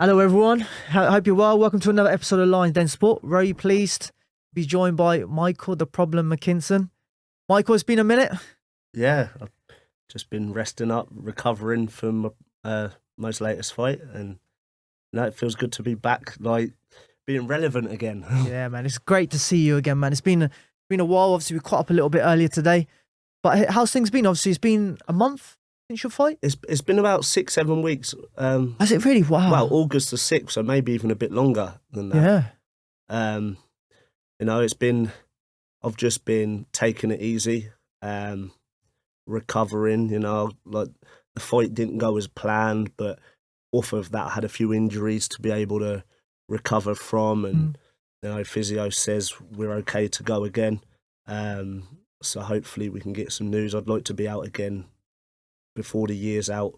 Hello, everyone. Hope you're well. Welcome to another episode of Lions Den Sport. Very pleased to be joined by Michael, the Problem McKinson. Michael, it's been a minute. Yeah, I've just been resting up, recovering from my most latest fight, and now it feels good to be back, like being relevant again. Yeah, man, it's great to see you again, man. It's been a while. Obviously, we caught up a little bit earlier today, but how's things been? Obviously, it's been a month since your fight. It's been about 6-7 weeks. Has it really? Wow. Well, August the 6th, so maybe even a bit longer than that. Yeah. I've just been taking it easy, recovering. Like the fight didn't go as planned, but off of that, I had a few injuries to be able to recover from, and physio says we're okay to go again. So hopefully we can get some news. I'd like to be out again before the year's out,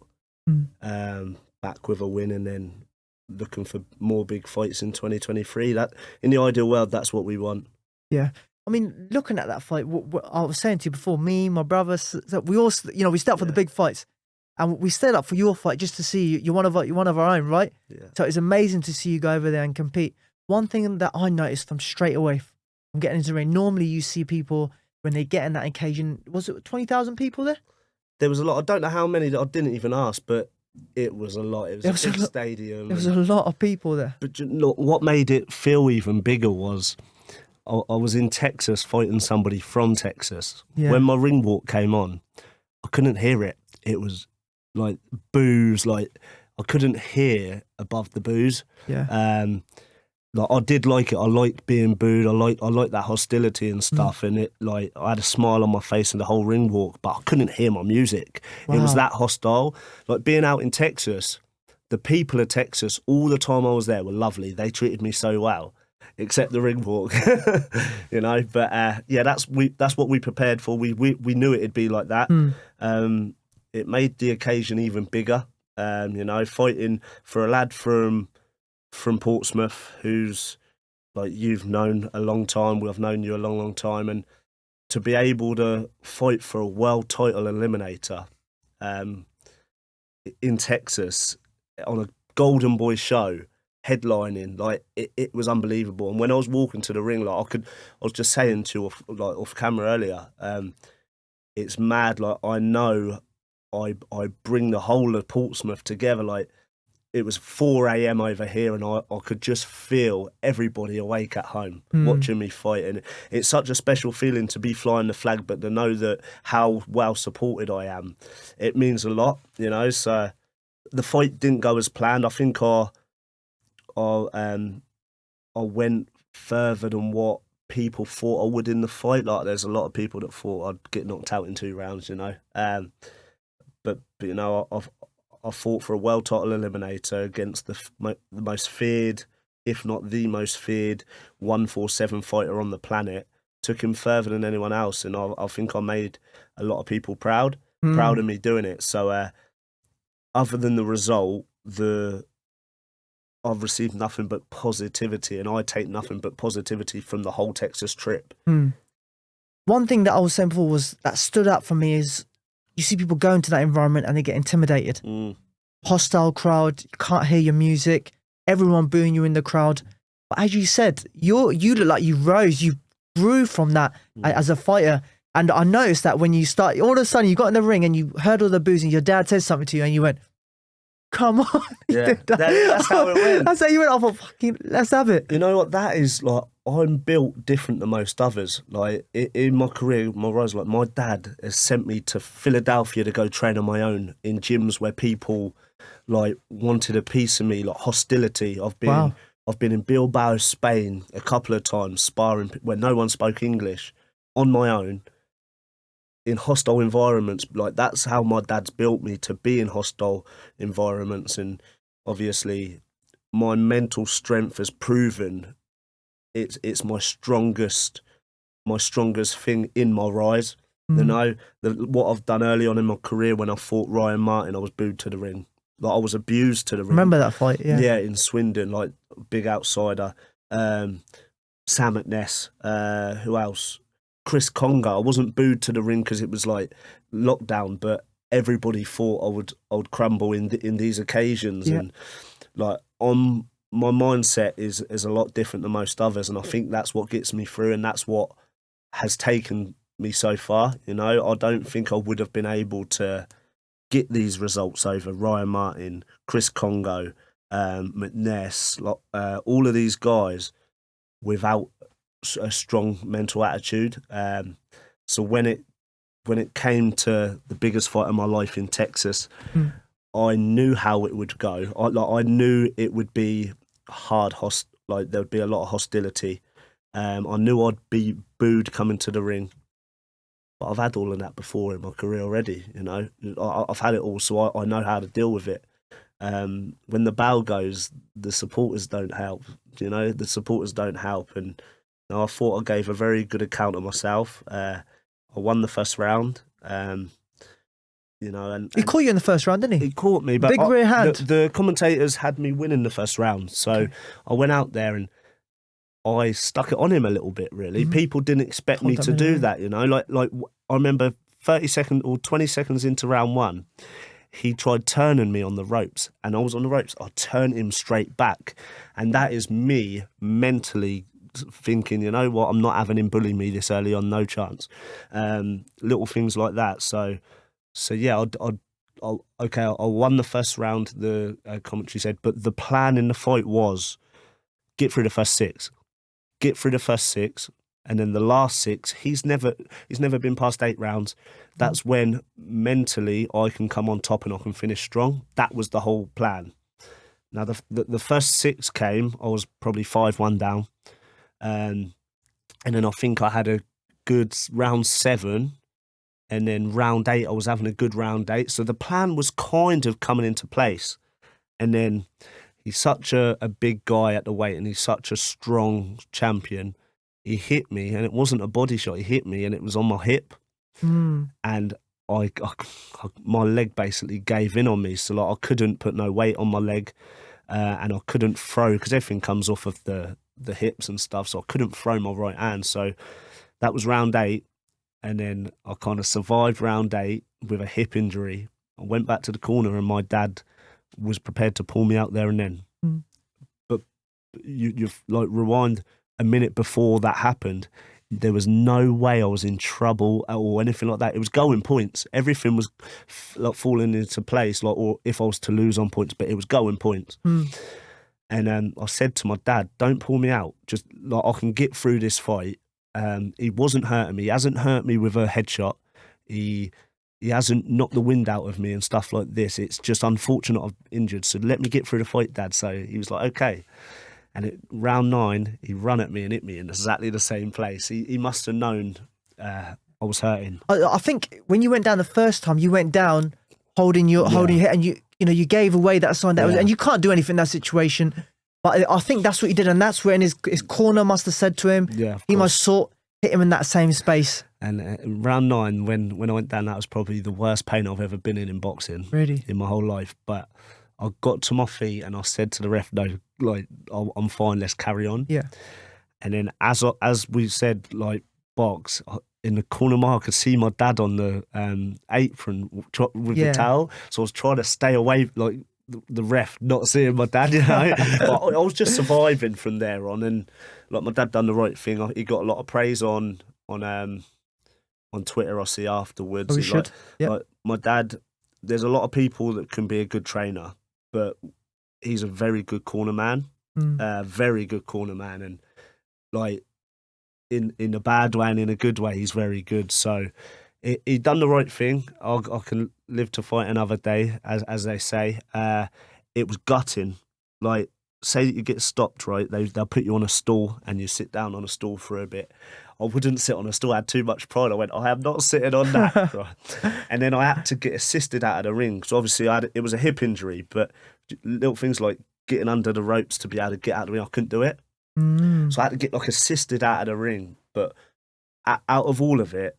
back with a win, and then looking for more big fights in 2023. That, in the ideal world, that's what we want. Yeah. I mean, looking at that fight, what I was saying to you before, me, my brother, we all, we stayed up for the big fights, and we stayed up for your fight just to see you. You're one of our own, right? Yeah. So it's amazing to see you go over there and compete. One thing that I noticed from straight away from getting into the ring, normally you see people when they get in that occasion. Was it 20,000 people there? There was a lot. I don't know how many that I didn't even ask, but it was a lot. It was a big stadium. There was a lot of people there. But what made it feel even bigger was I was in Texas fighting somebody from Texas. Yeah. When my ring walk came on, I couldn't hear it. It was like boos, like I couldn't hear above the boos. Yeah. Like I did like it. I liked being booed. I like that hostility and stuff. And it, like, I had a smile on my face in the whole ring walk, but I couldn't hear my music. Wow. It was that hostile. Like being out in Texas, the people of Texas, all the time I was there, were lovely. They treated me so well, except the ring walk, But yeah, that's what we prepared for. We knew it'd be like that. It made the occasion even bigger. Fighting for a lad from Portsmouth, who's like you've known a long time. We've known you a long, long time, and to be able to fight for a world title eliminator in Texas on a Golden Boy show, headlining, like it was unbelievable. And when I was walking to the ring, like I was just saying to you off camera earlier, it's mad. Like I know I bring the whole of Portsmouth together. Like it was 4 a.m. over here, and I could just feel everybody awake at home watching me fight. And it's such a special feeling to be flying the flag, but to know that how well supported I am, it means a lot, So the fight didn't go as planned. I think I went further than what people thought I would in the fight. Like there's a lot of people that thought I'd get knocked out in 2 rounds, But I fought for a world title eliminator against the most feared, if not the most feared, 147 fighter on the planet. Took him further than anyone else, and I think I made a lot of people proud of me doing it. So other than the result, I've received nothing but positivity, and I take nothing but positivity from the whole Texas trip. One thing that I was saying before was that stood out for me is you see people go into that environment and they get intimidated. Hostile crowd, you can't hear your music, everyone booing you in the crowd. But as you said, you look like you rose, you grew from that as a fighter. And I noticed that when you start, all of a sudden you got in the ring and you heard all the boos and your dad said something to you and you went, come on. Yeah, that's how it went. That's how you went. I thought, fucking, let's have it. You know what? That is like, I'm built different than most others. Like in my career, my rise, like my dad has sent me to Philadelphia to go train on my own in gyms where people like wanted a piece of me, like hostility. I've been in Bilbao, Spain, a couple of times sparring where no one spoke English on my own in hostile environments. Like that's how my dad's built me, to be in hostile environments. And obviously my mental strength has proven it's my strongest thing in my rise. What I've done early on in my career when I fought Ryan Martin, I was booed to the ring. Like I was abused to the ring. Remember that fight? Yeah. Yeah, in Swindon, like big outsider. Sam McNess, who else? Chris Conger. I wasn't booed to the ring because it was like lockdown, but everybody thought I would crumble in these occasions. Yeah. And like my mindset is a lot different than most others, and I think that's what gets me through, and that's what has taken me so far. You know, I don't think I would have been able to get these results over Ryan Martin, Chris Congo, McNess, all of these guys without a strong mental attitude. So when it came to the biggest fight of my life in Texas, I knew how it would go. I knew it would be hard, like there would be a lot of hostility. I knew I'd be booed coming to the ring, but I've had all of that before in my career already. You know, I've had it all, so I know how to deal with it. When the bell goes, the supporters don't help. You know, the supporters don't help, and you know, I thought I gave a very good account of myself. I won the first round. You know, and he caught you in the first round, didn't he? He caught me, but big rear hand. The commentators had me winning the first round, so Okay. I went out there and I stuck it on him a little bit. Really, people didn't expect me to do that. You know, like I remember 30 seconds or 20 seconds into round one, he tried turning me on the ropes, and I was on the ropes. I turned him straight back, and that is me mentally thinking, you know what, I'm not having him bully me this early on, no chance. Little things like that. So yeah, I won the first round, the commentary said, but the plan in the fight was get through the first six, and then the last six, he's never been past 8 rounds. That's when mentally I can come on top and I can finish strong. That was the whole plan. Now the first 6 came, I was probably 5-1 down, and then I think I had a good round 7. And then round 8, I was having a good round 8. So the plan was kind of coming into place. And then he's such a big guy at the weight, and he's such a strong champion. He hit me, and it wasn't a body shot. He hit me, and it was on my hip. And my leg basically gave in on me. So like, I couldn't put no weight on my leg, and I couldn't throw, because everything comes off of the hips and stuff. So I couldn't throw my right hand. So that was round 8. And then I kind of survived round 8 with a hip injury. I went back to the corner, and my dad was prepared to pull me out there and then. But you like rewind a minute before that happened. There was no way I was in trouble or anything like that. It was going points. Everything was like falling into place, like, or if I was to lose on points, but it was going points. And I said to my dad, "Don't pull me out. Just like I can get through this fight." He wasn't hurting me. He hasn't hurt me with a headshot. He hasn't knocked the wind out of me and stuff like this. It's just unfortunate I've injured. So let me get through the fight, Dad. So he was like, okay. And round 9, he run at me and hit me in exactly the same place. He must have known I was hurting. I think when you went down the first time, you went down holding your head, and you gave away that sign that was, and you can't do anything in that situation. But I think that's what he did, and that's when his corner must have said to him, he must hit him in that same space. And round 9, when I went down, that was probably the worst pain I've ever been in boxing, really, in my whole life. But I got to my feet and I said to the ref, "No, like I'm fine. Let's carry on." Yeah. And then as we said, like box in the corner of my eye, I could see my dad on the apron with the towel, so I was trying to stay away, like the ref not seeing my dad, you know. But I was just surviving from there on, and like my dad done the right thing. He got a lot of praise on Twitter. I see afterwards. Oh, he should. Like my dad. There's a lot of people that can be a good trainer, but he's a very good corner man. Very good corner man, and like in a bad way and in a good way, he's very good. So he done the right thing. I can live to fight another day, as they say. It was gutting. Like, say that you get stopped, right? They'll put you on a stool and you sit down on a stool for a bit. I wouldn't sit on a stool. I had too much pride. I went, I am not sitting on that. Right? And then I had to get assisted out of the ring. So obviously it was a hip injury, but little things like getting under the ropes to be able to get out of the ring, I couldn't do it. So I had to get like assisted out of the ring. But out of all of it,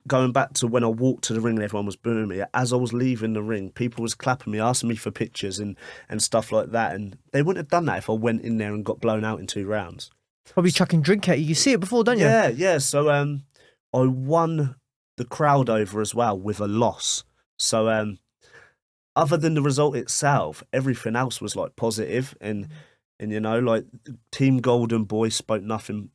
going back to when I walked to the ring and everyone was booing me, as I was leaving the ring, people was clapping me, asking me for pictures and stuff like that. And they wouldn't have done that if I went in there and got blown out in 2 rounds. Probably chucking drink at you. You see it before, don't you? Yeah. So I won the crowd over as well with a loss. So other than the result itself, everything else was like positive, and you know, like Team Golden Boy spoke nothing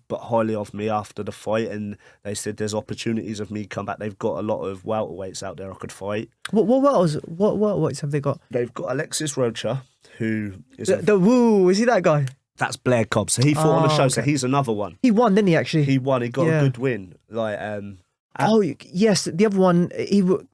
but highly of me after the fight, and they said there's opportunities of me come back. They've got a lot of welterweights out there I could fight. What welterweights have they got? They've got Alexis Rocha, who is is he that guy? that's Blair Cobb. So he fought on the show. Okay. So he's another one. He won, didn't he? Actually, he won. He got a good win. Like yes, the other one. You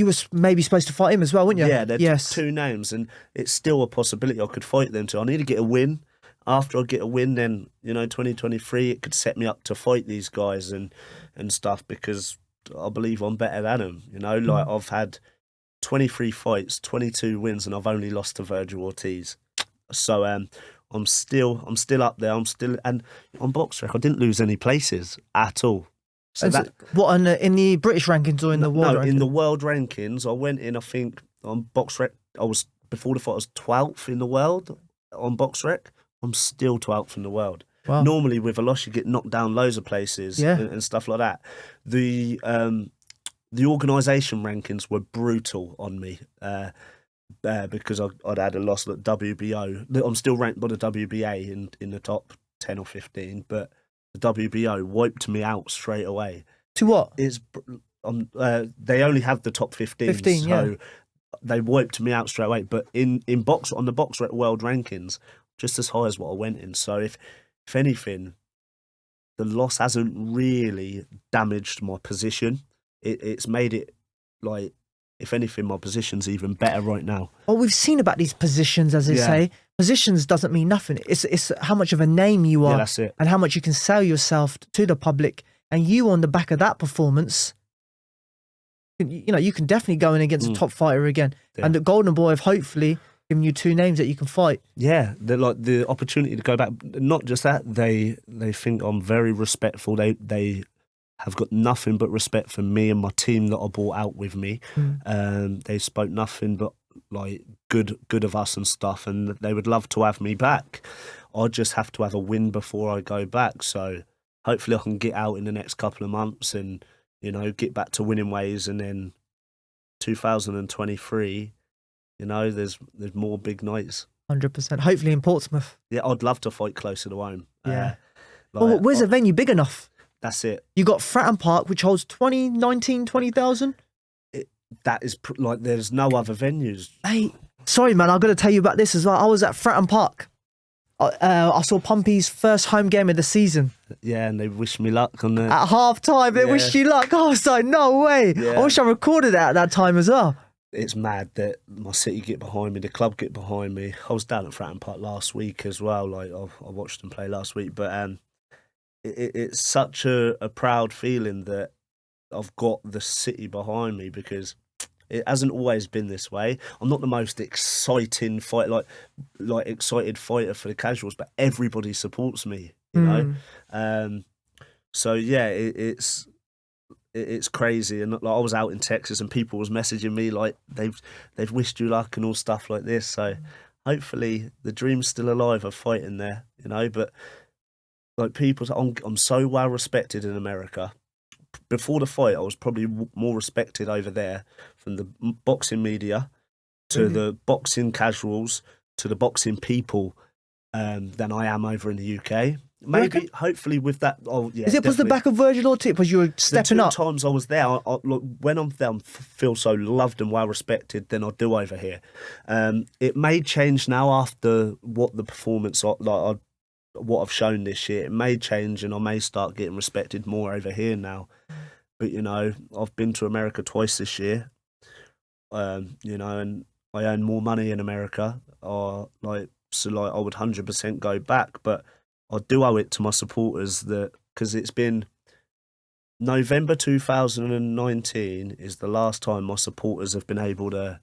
were maybe supposed to fight him as well, weren't you? Yeah, there's two names, and it's still a possibility I could fight them too. I need to get a win. After I get a win, then, you know, 2023, it could set me up to fight these guys and stuff, because I believe I'm better than them. You know, like I've had 23 fights, 22 wins, and I've only lost to Vergil Ortiz. So I'm still up there. And on BoxRec, I didn't lose any places at all. So in the British rankings or in the world rankings? In the world rankings, I went in, I think, on BoxRec, before the fight, I was 12th in the world on BoxRec. I'm still 12th in the world. Wow. Normally with a loss, you get knocked down loads of places and stuff like that. The organisation rankings were brutal on me because I'd had a loss at WBO. I'm still ranked by the WBA in the top 10 or 15, but the WBO wiped me out straight away. To what? They only have the top 15, so they wiped me out straight away. But on the BoxRec world rankings, just as high as what I went in. So if anything, the loss hasn't really damaged my position. It's made it, like, if anything, my position's even better right now. Well, we've seen about these positions, as they say. Positions doesn't mean nothing. It's how much of a name you are, that's it. And how much you can sell yourself to the public. And you, on the back of that performance, you know, you can definitely go in against a top fighter again. Yeah. And the Golden Boy have hopefully giving you two names that you can fight. Yeah, they're like the opportunity to go back. Not just that, they think I'm very respectful. They have got nothing but respect for me and my team that I brought out with me. They spoke nothing but like good of us and stuff, and they would love to have me back. I just have to have a win before I go back. So hopefully I can get out in the next couple of months and, you know, get back to winning ways, and then 2023. You know, there's more big nights. 100%. Hopefully in Portsmouth. Yeah, I'd love to fight closer to home. Yeah. Where's a venue big enough? That's it. You got Fratton Park, which holds 20,000. That is like, there's no other venues. Hey, sorry, man, I've got to tell you about this as well. I was at Fratton Park. I saw Pompey's first home game of the season. Yeah, and they wished me luck on that. At half time, they wished you luck. I was like, no way. Yeah. I wish I recorded that at that time as well. It's mad that my city get behind me, the club get behind me. I was down at Fratton Park last week as well. Like I watched them play last week, but it's such a proud feeling that I've got the city behind me, because it hasn't always been this way. I'm not the most exciting excited fighter for the casuals, but everybody supports me. You know, so yeah, it's crazy. And like, I was out in Texas and people was messaging me like they've wished you luck and all stuff like this. So hopefully the dream's still alive of fighting there, you know. But like, I'm so well respected in America. Before the fight, I was probably more respected over there, from the boxing media to the boxing casuals to the boxing people, than I am over in the UK. Maybe, hopefully, with that. Oh, yeah. Is it because the back of Vergil Ortiz? Because you were stepping up? The 2 times I was there, look, when I'm there, I feel so loved and well respected than I do over here. It may change now after what the performance, what I've shown this year. It may change, and I may start getting respected more over here now. But, you know, I've been to America twice this year. You know, and I earn more money in America. I would 100% go back, but I do owe it to my supporters, because it's been November 2019 is the last time my supporters have been able to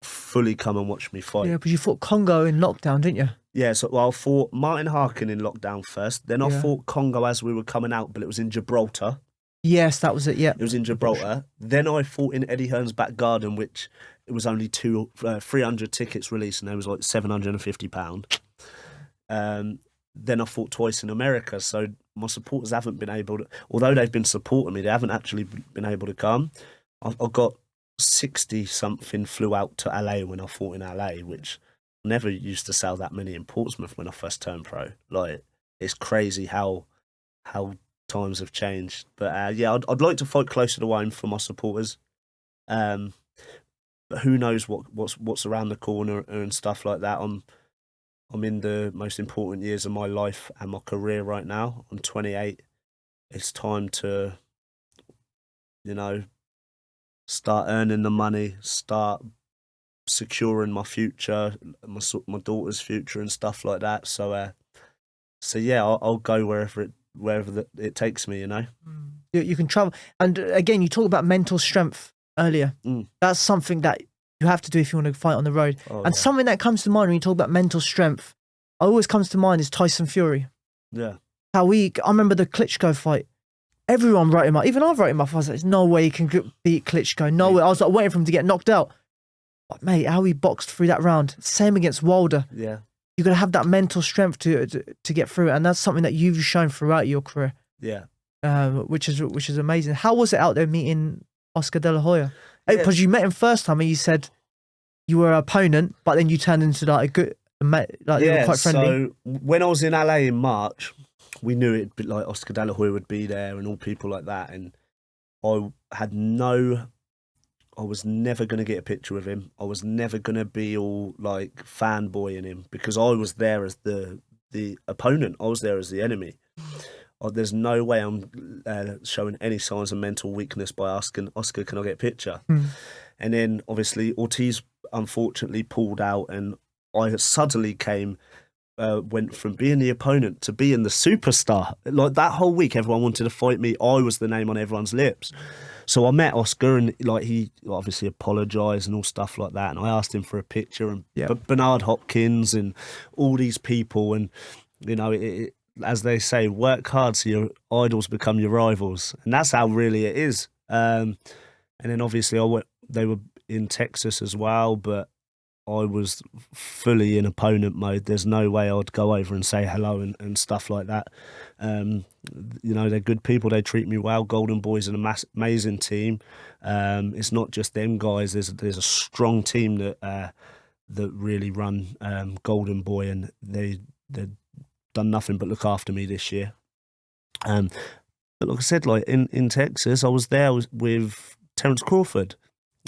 fully come and watch me fight. Yeah, because you fought Congo in lockdown, didn't you? Yeah, so I fought Martin Harkin in lockdown first. Then I fought Congo as we were coming out, but it was in Gibraltar. Yes, that was it, yeah. It was in Gibraltar. Then I fought in Eddie Hearn's back garden, which it was only 300 tickets released, and there was like £750. Then I fought twice in America, so my supporters haven't been able to, although they've been supporting me, they haven't actually been able to come. I got 60-something flew out to LA when I fought in LA, which never used to sell that many in Portsmouth when I first turned pro. Like, it's crazy how times have changed. But yeah, I'd like to fight closer to home for my supporters. But who knows what's around the corner and stuff like that. I'm in the most important years of my life and my career right now. I'm 28. It's time to, start earning the money, start securing my future, my daughter's future and stuff like that. So yeah, I'll go wherever it takes me. You can travel, and again, you talk about mental strength earlier. That's something that you have to do if you want to fight on the road. Something that comes to mind when you talk about mental strength, always comes to mind is Tyson Fury. Yeah. I remember the Klitschko fight. Everyone wrote him up. Even I wrote him up. I was like, there's no way he can beat Klitschko. No way. I was like waiting for him to get knocked out. But mate, how he boxed through that round. Same against Wilder. Yeah. You got to have that mental strength to get through it. And that's something that you've shown throughout your career. Yeah. Which is amazing. How was it out there meeting Oscar De La Hoya? Because you met him first time and you said you were an opponent, but then you turned into like a good, you were quite friendly. So when I was in LA in March, we knew it'd be like Oscar De La Hoya would be there and all people like that. And I was never going to get a picture with him. I was never going to be all like fanboying him because I was there as the opponent. I was there as the enemy. There's no way I'm showing any signs of mental weakness by asking Oscar, can I get a picture? And then obviously Ortiz unfortunately pulled out, and I suddenly went from being the opponent to being the superstar. Like that whole week, everyone wanted to fight me. I was the name on everyone's lips. So I met Oscar, and like he obviously apologised and all stuff like that. And I asked him for a picture, and Bernard Hopkins and all these people, and as they say, work hard so your idols become your rivals, and that's how really it is. And then obviously they were in Texas as well, but I was fully in opponent mode. There's no way I'd go over and say hello and stuff like that. They're good people. They treat me well. Golden Boy's an amazing team. It's not just them guys. There's a strong team that really run Golden Boy, and they've done nothing but look after me this year. But like I said, like in Texas, I was there with Terence Crawford.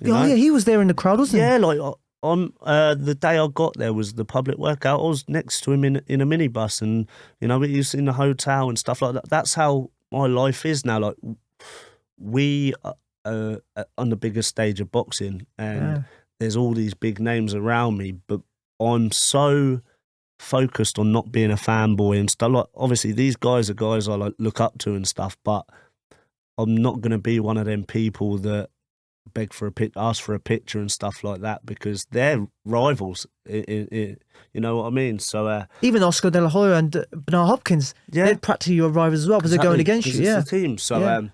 Yeah, he was there in the crowd, wasn't he? Yeah, like on the day I got there was the public workout. I was next to him in a minibus, and he was in the hotel and stuff like that. That's how my life is now. Like we are on the biggest stage of boxing, and there's all these big names around me, but I'm so focused on not being a fanboy and stuff. Like obviously these guys are guys I like look up to and stuff, but I'm not going to be one of them people that beg for ask for a picture and stuff like that, because they're rivals. You know what I mean? So even Oscar De La Hoya and Bernard Hopkins, they're practically your rivals as well, because they're going against you. It's the team. So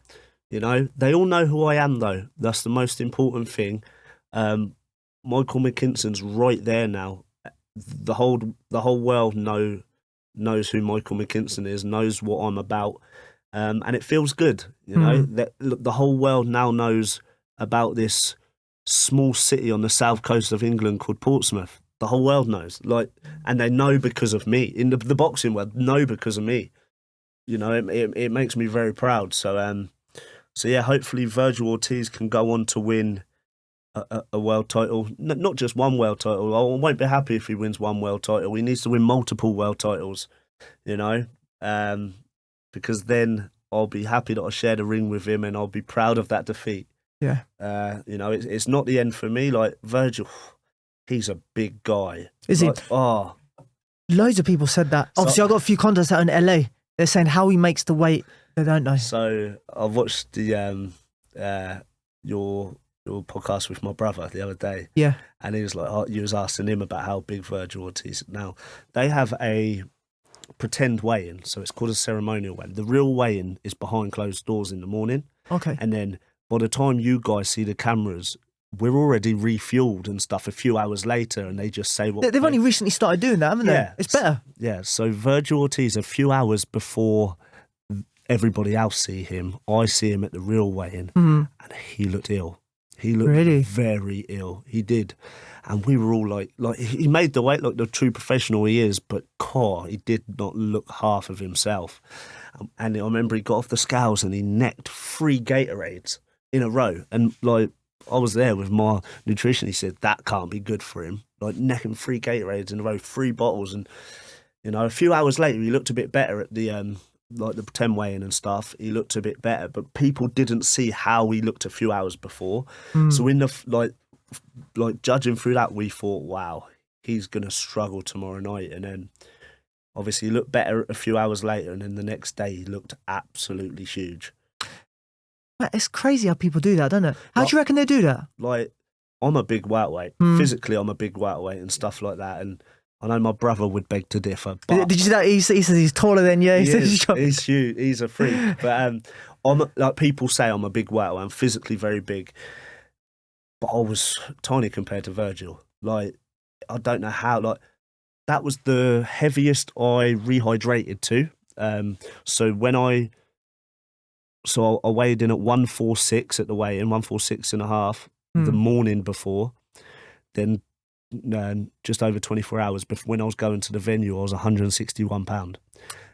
they all know who I am, though. That's the most important thing. Michael McKinson's right there now. The whole world knows who Michael McKinson is, knows what I'm about, and it feels good. That the whole world now knows about this small city on the south coast of England called Portsmouth. The whole world knows, and they know because of me. In the boxing world, know because of me. It makes me very proud. So yeah, hopefully Vergil Ortiz can go on to win a world title, not just one world title. I won't be happy if he wins one world title. He needs to win multiple world titles, because then I'll be happy that I shared a ring with him, and I'll be proud of that defeat. Yeah. It's not the end for me. Like Vergil, he's a big guy. Is he? Oh, loads of people said that. Obviously, I got a few contacts out in LA. They're saying how he makes the weight. They don't know. So I watched the your podcast with my brother the other day. Yeah. And he was like, you was asking him about how big Vergil Ortiz. Now, they have a pretend weigh-in, so it's called a ceremonial weigh-in. The real weigh-in is behind closed doors in the morning. Okay. And then by the time you guys see the cameras, we're already refueled and stuff a few hours later, and they just say what... They've only recently started doing that, haven't they? Yeah. It's better. Yeah, so Vergil Ortiz, a few hours before everybody else see him, I see him at the real weigh-in, and he looked ill. He looked Really? very ill. He did. And we were all like he made the weight like the true professional he is, but he did not look half of himself. And I remember he got off the scales and he necked 3 Gatorades in a row. And like, I was there with my nutrition. He said that can't be good for him. Like necking 3 Gatorades in a row, 3 bottles. And, you know, a few hours later, he looked a bit better at the like the 10 weigh-in and stuff. He looked a bit better, but people didn't see how he looked a few hours before. So in the like judging through that, we thought, wow, he's gonna struggle tomorrow night. And then obviously he looked better a few hours later, and then the next day he looked absolutely huge. It's crazy how people do that, don't it? How do you reckon they do that? Like, I'm a big welterweight. Physically, I'm a big welterweight and stuff like that. And I know my brother would beg to differ. But did you see that? He says he's taller than you. He's huge. He's a freak. But like people say, I'm a big welterweight. I'm physically very big. But I was tiny compared to Vergil. Like, I don't know how. Like, that was the heaviest I rehydrated to. So I weighed in at 146 at the weigh-in, 146 and a half the morning before. Then just over 24 hours before, when I was going to the venue, I was 161 pound.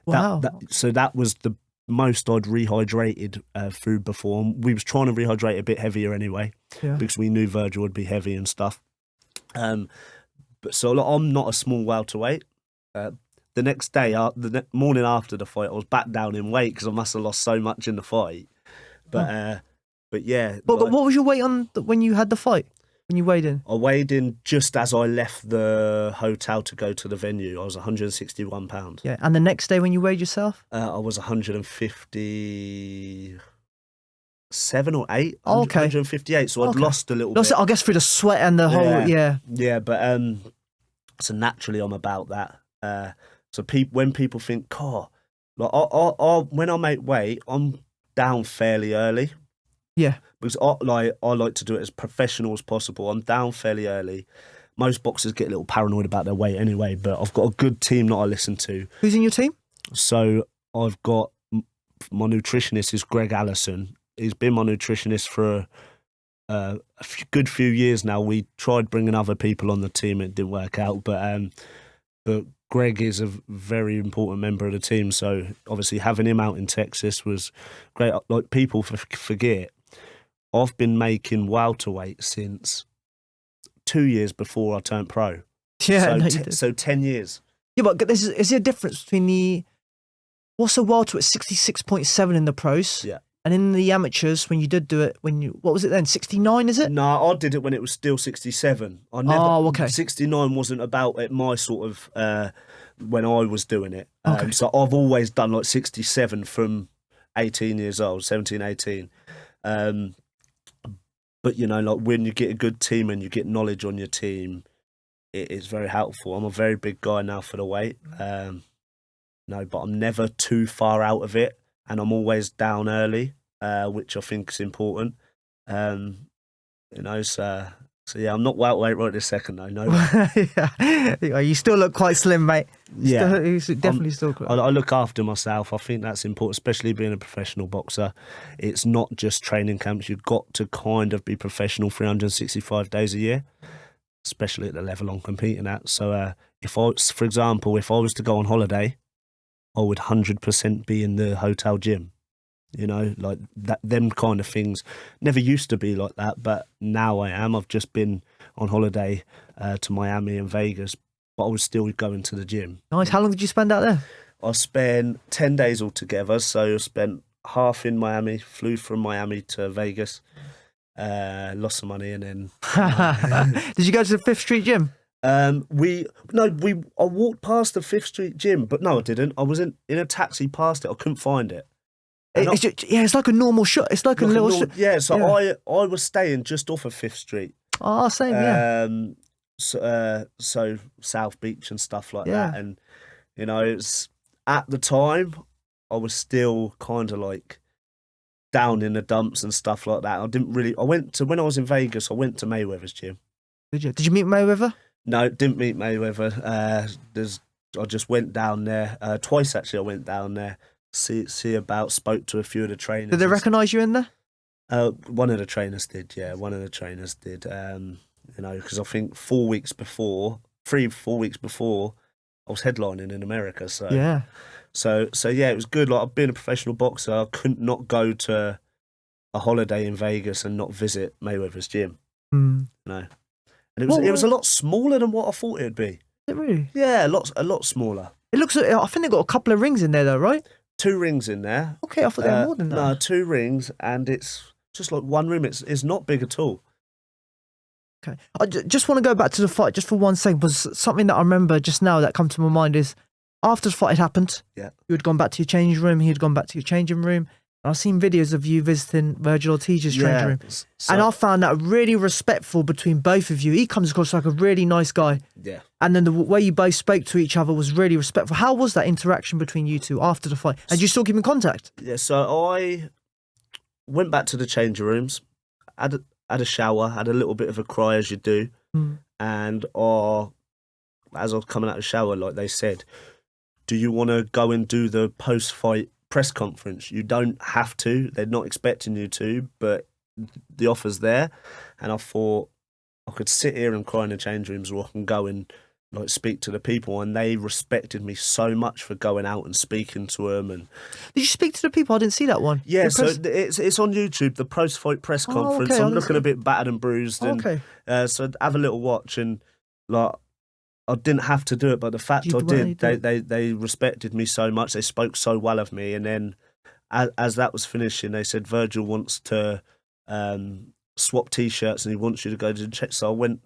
Wow. So that was the most I'd rehydrated food before. We was trying to rehydrate a bit heavier anyway, because we knew Vergil would be heavy and stuff. But so like, I'm not a small welterweight. The next day, the morning after the fight, I was back down in weight because I must have lost so much in the fight. But yeah. What was your weight on when you had the fight? When you weighed in? I weighed in just as I left the hotel to go to the venue. I was 161 pounds. Yeah, and the next day when you weighed yourself? I was 157 or 8. Oh, okay. 158, so I'd lost a little bit. I guess through the sweat and the whole, Yeah, but so naturally I'm about that. So when people think, like when I make weight, I'm down fairly early. Yeah. Because I like to do it as professional as possible. I'm down fairly early. Most boxers get a little paranoid about their weight anyway, but I've got a good team that I listen to. Who's in your team? So I've got my nutritionist is Greg Allison. He's been my nutritionist for a good few years now. We tried bringing other people on the team. It didn't work out, but Greg is a very important member of the team. So obviously having him out in Texas was great. Like, people forget, I've been making welterweight since 2 years before I turned pro. Yeah, so 10 years. Yeah, but is there a difference between what's the welterweight 66.7 in the pros? Yeah. And in the amateurs, when you did do it, what was it then? 69, is it? No, I did it when it was still 67. Okay. 69 wasn't about at my sort of when I was doing it. Okay. So I've always done like 67 from 18 years old, 17, 18. But, you know, like when you get a good team and you get knowledge on your team, it is very helpful. I'm a very big guy now for the weight. But I'm never too far out of it. And I'm always down early, which I think is important. So yeah, I'm not welterweight right this second though. No. Yeah. You still look quite slim, mate. You definitely still. I look after myself. I think that's important, especially being a professional boxer. It's not just training camps. You've got to kind of be professional 365 days a year, especially at the level I'm competing at. So for example, if I was to go on holiday, I would 100% be in the hotel gym. You know, like that. Them kind of things never used to be like that, but now I am. I've just been on holiday to Miami and Vegas, but I was still going to the gym. Nice. How long did you spend out there? I spent 10 days altogether. So I spent half in Miami, flew from Miami to Vegas, lost some money, and then. Did you go to the 5th Street gym? I walked past the 5th Street gym, but no, I didn't. I was in a taxi past it. I couldn't find it. It's like a normal shot. It's like a little shot. Yeah, so yeah. I was staying just off of 5th Street. Oh, same, yeah. So South Beach and stuff like that. And, you know, it's at the time, I was still kind of like down in the dumps and stuff like that. When I was in Vegas, I went to Mayweather's gym. Did you meet Mayweather? No, didn't meet Mayweather. I just went down there. Twice, actually, I went down there. Spoke to a few of the trainers. Did they recognise you in there? One of the trainers did, yeah. One of the trainers did. You know, because I think 4 weeks before, 3-4 weeks before, I was headlining in America. So Yeah. So yeah, it was good. Like I've been a professional boxer. I couldn't not go to a holiday in Vegas and not visit Mayweather's gym. Mm. No, and it was a lot smaller than what I thought it'd be. Is it really? Yeah, a lot smaller. It looks. I think they got a couple of rings in there, though, right? 2 rings in there. Okay, I thought they had more than that. No, 2 rings, and it's just like one room. It's not big at all. Okay, I just want to go back to the fight just for 1 second, because something that I remember just now that come to my mind is after the fight had happened, Yeah, you had gone back to your changing room, he had gone back to your changing room, and I've seen videos of you visiting Vergil Ortiz's changing room, and I found that really respectful between both of you. He comes across like a really nice guy, yeah. and then the way you both spoke to each other was really respectful. How was that interaction between you two after the fight? And you still keep in contact? Yeah, so I went back to the changing rooms, had a shower, had a little bit of a cry as you do, and as I was coming out of the shower, like they said, do you want to go and do the post-fight press conference? You don't have to. They're not expecting you to, but the offer's there. And I thought I could sit here and cry in the change rooms, or I can go and like speak to the people. And they respected me so much for going out and speaking to them. And did you speak to the people? I didn't see that one. yeah, so it's on YouTube, the post-fight press conference. Okay, I'm looking a bit battered and bruised. And, okay. So have a little watch, and like I didn't have to do it, but the fact I did, they respected me so much. They spoke so well of me, and then as that was finishing, they said Vergil wants to swap T-shirts and he wants you to go to the check. So I went,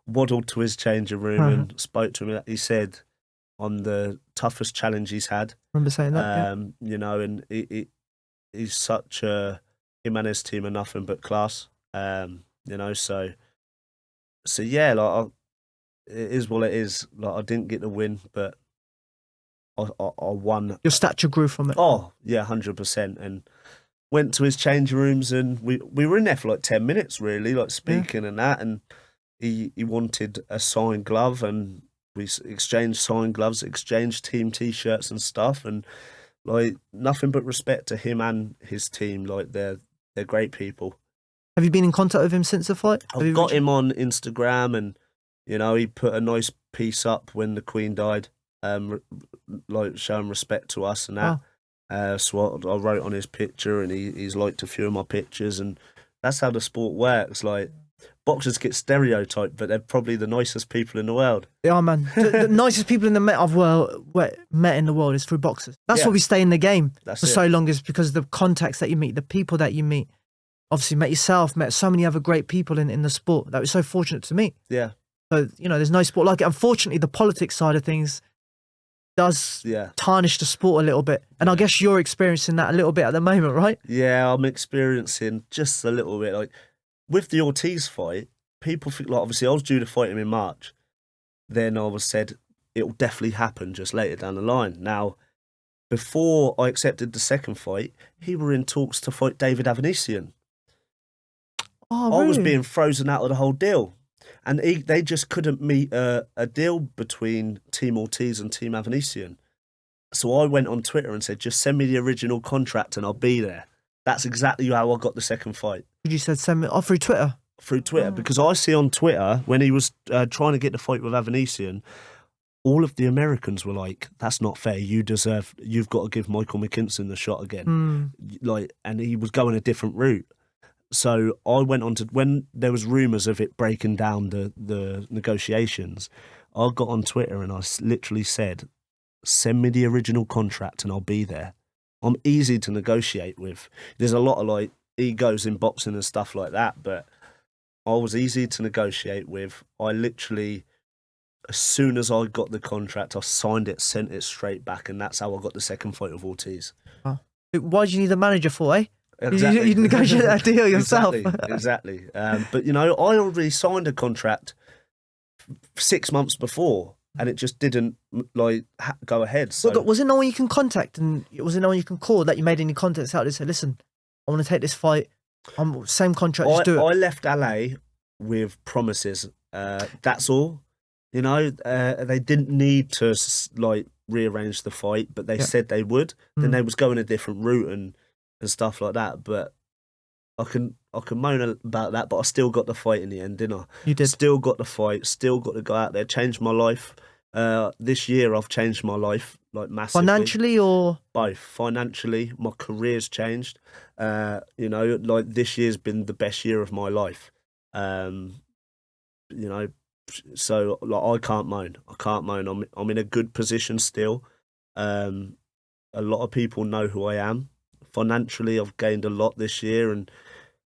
waddled to his changing room and spoke to him. He said on the toughest challenge he's had. Remember saying that? You know, and he's such a, him and his team are nothing but class. You know, so yeah, like it is what it is. Like I didn't get the win, but I won. Your stature grew from it. Oh yeah, 100%. And went to his changing rooms, and we were in there for like 10 minutes, really, like speaking and that. And he wanted a signed glove, and we exchanged signed gloves, exchanged team T-shirts and stuff, and like nothing but respect to him and his team. Like they're great people. Have you been in contact with him since the fight? I've got him on Instagram, and you know, he put a nice piece up when the Queen died, like showing respect to us and that. Wow. So I wrote on his picture, and he's liked a few of my pictures, and that's how the sport works. Like boxers get stereotyped, but they're probably the nicest people in the world. Yeah, man. The nicest people I've met in the world is through boxers. That's why we stay in the game for so long, is because of the contacts that you meet, the people that you meet. Obviously, met yourself, met so many other great people in the sport that we're so fortunate to meet. Yeah. So, you know, there's no sport like it. Unfortunately, the politics side of things does tarnish the sport a little bit. And I guess you're experiencing that a little bit at the moment, right? Yeah, I'm experiencing just a little bit. Like with the Ortiz fight, people think, like, obviously I was due to fight him in March. Then I was said it'll definitely happen just later down the line. Now, before I accepted the second fight, he were in talks to fight David Avanesian. Oh, really? I was being frozen out of the whole deal. And they just couldn't meet a deal between Team Ortiz and Team Avanesian. So I went on Twitter and said, just send me the original contract and I'll be there. That's exactly how I got the second fight. You said send me through Twitter? Through Twitter, because I see on Twitter, when he was trying to get the fight with Avanesian, all of the Americans were like, that's not fair. You've got to give Michael McKinson the shot again. And he was going a different route. So I went on to, when there was rumours of it breaking down the negotiations, I got on Twitter and I literally said, send me the original contract and I'll be there. I'm easy to negotiate with. There's a lot of like egos in boxing and stuff like that, but I was easy to negotiate with. I literally, as soon as I got the contract, I signed it, sent it straight back, and that's how I got the second fight with Ortiz. Oh. Why do you need a manager for, eh? Exactly. You negotiate that deal yourself. Exactly. But, you know, I already signed a contract 6 months before, and it just didn't, like, go ahead. So was it no one you can contact, and was it no one you can call that you made any contacts out and say, listen, I want to take this fight, same contract, just do it? I left LA with promises. That's all. You know, they didn't need to, like, rearrange the fight, but they said they would. Then they was going a different route and stuff like that. But I can moan about that, but I still got the fight in the end, didn't I? You did. Still got the fight. Still got to go out there, change my life. This year I've changed my life like massively. Financially or both? Financially, my career's changed. You know, like this year's been the best year of my life. You know, so like I can't moan. I'm in a good position still. A lot of people know who I am. Financially, I've gained a lot this year, and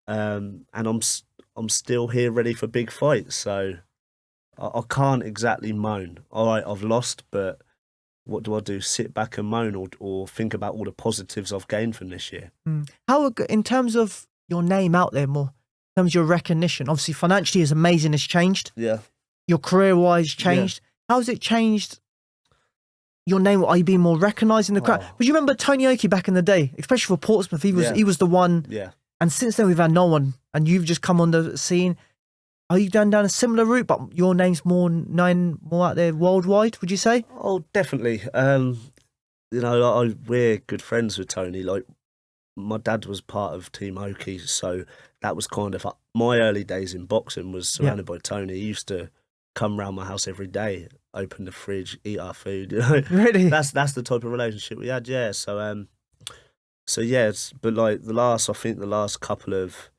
I'm still here, ready for big fights. So I can't exactly moan. All right, I've lost, but what do I do? Sit back and moan, or think about all the positives I've gained from this year? How, in terms of your name out there more, in terms of your recognition, obviously financially is amazing, it's changed. Yeah. Your career-wise changed. Yeah. How has it changed your name? Are you being more recognised in the crowd? But you remember Tony Oki back in the day, especially for Portsmouth, he was the one. Yeah. And since then we've had no one, and you've just come on the scene. Are you going down a similar route, but your name's more known, more out there worldwide, would you say? Oh, definitely. You know, we're good friends with Tony. Like, my dad was part of Team Oki, so that was kind of my early days in boxing was surrounded by Tony. He used to come round my house every day, open the fridge, eat our food. You know? Really? That's the type of relationship we had. Yeah. So yeah, but like the last couple of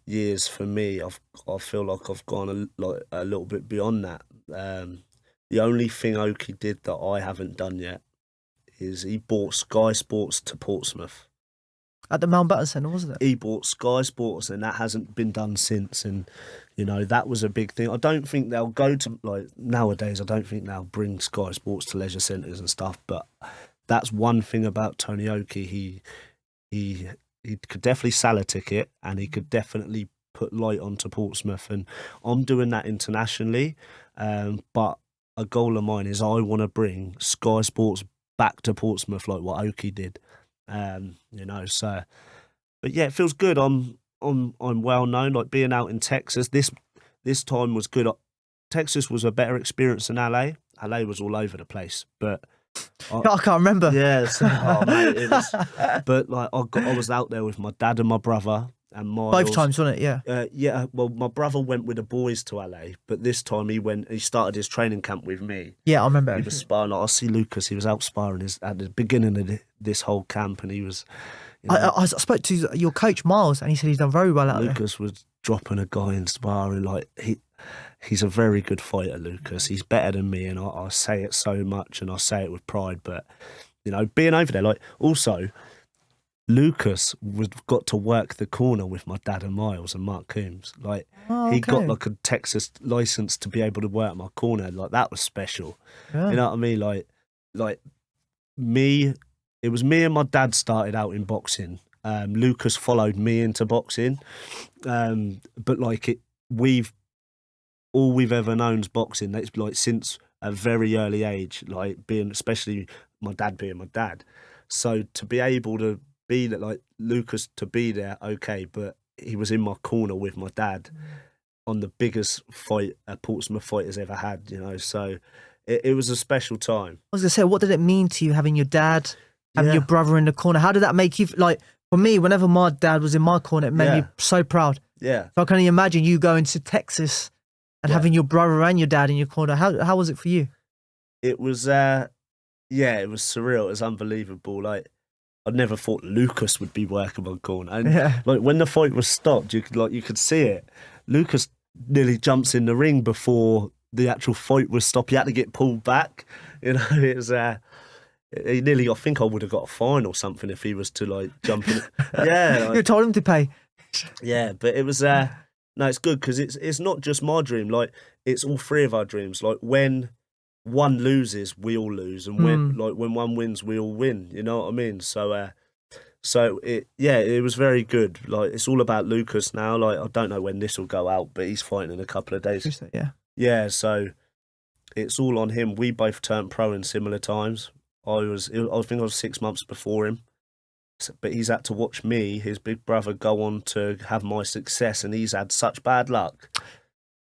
years for me, I feel like I've gone a little bit beyond that. The only thing Oki did that I haven't done yet is he bought Sky Sports to Portsmouth. At the Mountbatten Centre, wasn't it? He bought Sky Sports, and that hasn't been done since. And you know, that was a big thing. I don't think they'll go to, like, nowadays, I don't think they'll bring Sky Sports to leisure centres and stuff. But that's one thing about Tony Oki. He could definitely sell a ticket, and he could definitely put light onto Portsmouth. And I'm doing that internationally. But a goal of mine is I want to bring Sky Sports back to Portsmouth like what Oki did. You know, so, but yeah, it feels good. I'm well known. Like being out in Texas, this time was good. Texas was a better experience than LA. LA was all over the place, but I can't remember. Yeah, mate, it was. But like I was out there with my dad and my brother. And both times, wasn't it? Yeah. Yeah. Well, my brother went with the boys to LA, but this time he started his training camp with me. Yeah, I remember. He was sparring. Like, I see Lucas. He was out sparring at the beginning of this whole camp, and he was. You know, I spoke to your coach Miles, and he said he's done very well out there. Lucas was dropping a guy in sparring. Like he's a very good fighter, Lucas. He's better than me, and I say it so much, and I say it with pride. But you know, being over there, like also. Lucas got to work the corner with my dad and Miles and Mark Coombs. Like he got like a Texas license to be able to work my corner. Like that was special. Yeah. You know what I mean? Like me, it was me and my dad started out in boxing. Lucas followed me into boxing. But like all we've ever known is boxing. That's like since a very early age, like especially my dad being my dad. So to be able to be that, like Lucas to be there, okay, but he was in my corner with my dad on the biggest fight a Portsmouth fight has ever had, you know, so it was a special time. I was going to say, what did it mean to you having your dad, having your brother in the corner? How did that make you, like, for me, whenever my dad was in my corner, it made me so proud. Yeah. So I can only imagine you going to Texas and having your brother and your dad in your corner. How was it for you? It was, it was surreal. It was unbelievable. Like, I never thought Lucas would be working my corner. And like when the fight was stopped, you could see it. Lucas nearly jumps in the ring before the actual fight was stopped. He had to get pulled back. You know, it was he nearly. I think I would have got a fine or something if he was to like jump in. Yeah, like, you told him to pay. Yeah, but it was no, it's good because it's not just my dream. Like it's all three of our dreams. Like when one loses, we all lose, and when one wins, we all win. You know what I mean? So, it was very good. Like it's all about Lucas now. Like I don't know when this will go out, but he's fighting in a couple of days. Yeah. So it's all on him. We both turned pro in similar times. I think I was 6 months before him, but he's had to watch me, his big brother, go on to have my success, and he's had such bad luck.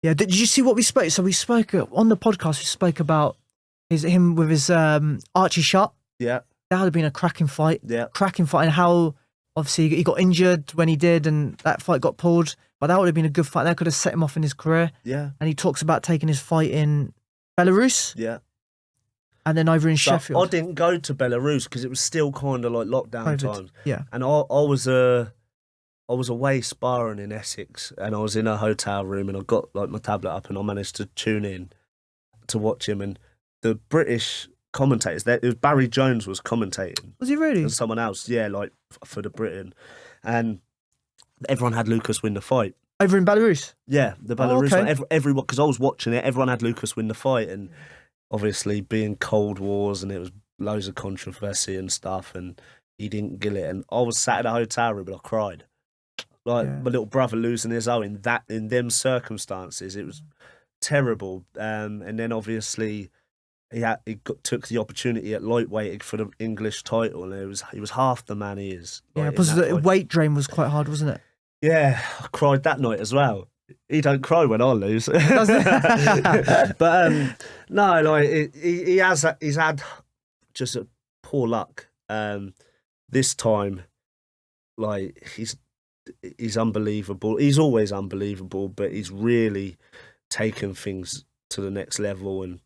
Yeah, did you see what we spoke? So we spoke on the podcast. We spoke about him with his Archie shot. Yeah, that would have been a cracking fight. Yeah, cracking fight, and how Obviously, he got injured when he did, and that fight got pulled. But that would have been a good fight. That could have set him off in his career. Yeah. And he talks about taking his fight in Belarus. Yeah. And then over in So Sheffield. I didn't go to Belarus because it was still kind of like lockdown COVID. times. Yeah. And I was away sparring in Essex, and I was in a hotel room, and I got like my tablet up, and I managed to tune in to watch him. And the British commentators, it was Barry Jones was commentating. Was he really? And someone else, yeah, like for the Britain, and everyone had Lucas win the fight. Over in Belarus? Yeah, the Belarus okay. one. Everyone, because I was watching it, everyone had Lucas win the fight, and obviously being Cold Wars, and it was loads of controversy and stuff, and he didn't get it. And I was sat in a hotel room and I cried. Like my little brother losing his own in them circumstances, it was terrible. And then obviously took the opportunity at lightweight for the English title, and he was half the man he is. Yeah, like, because the weight drain was quite hard, wasn't it? Yeah, I cried that night as well. He don't cry when I lose. But no, like he's had just a poor luck. This time, like he's unbelievable. He's always unbelievable, but he's really taken things to the next level. And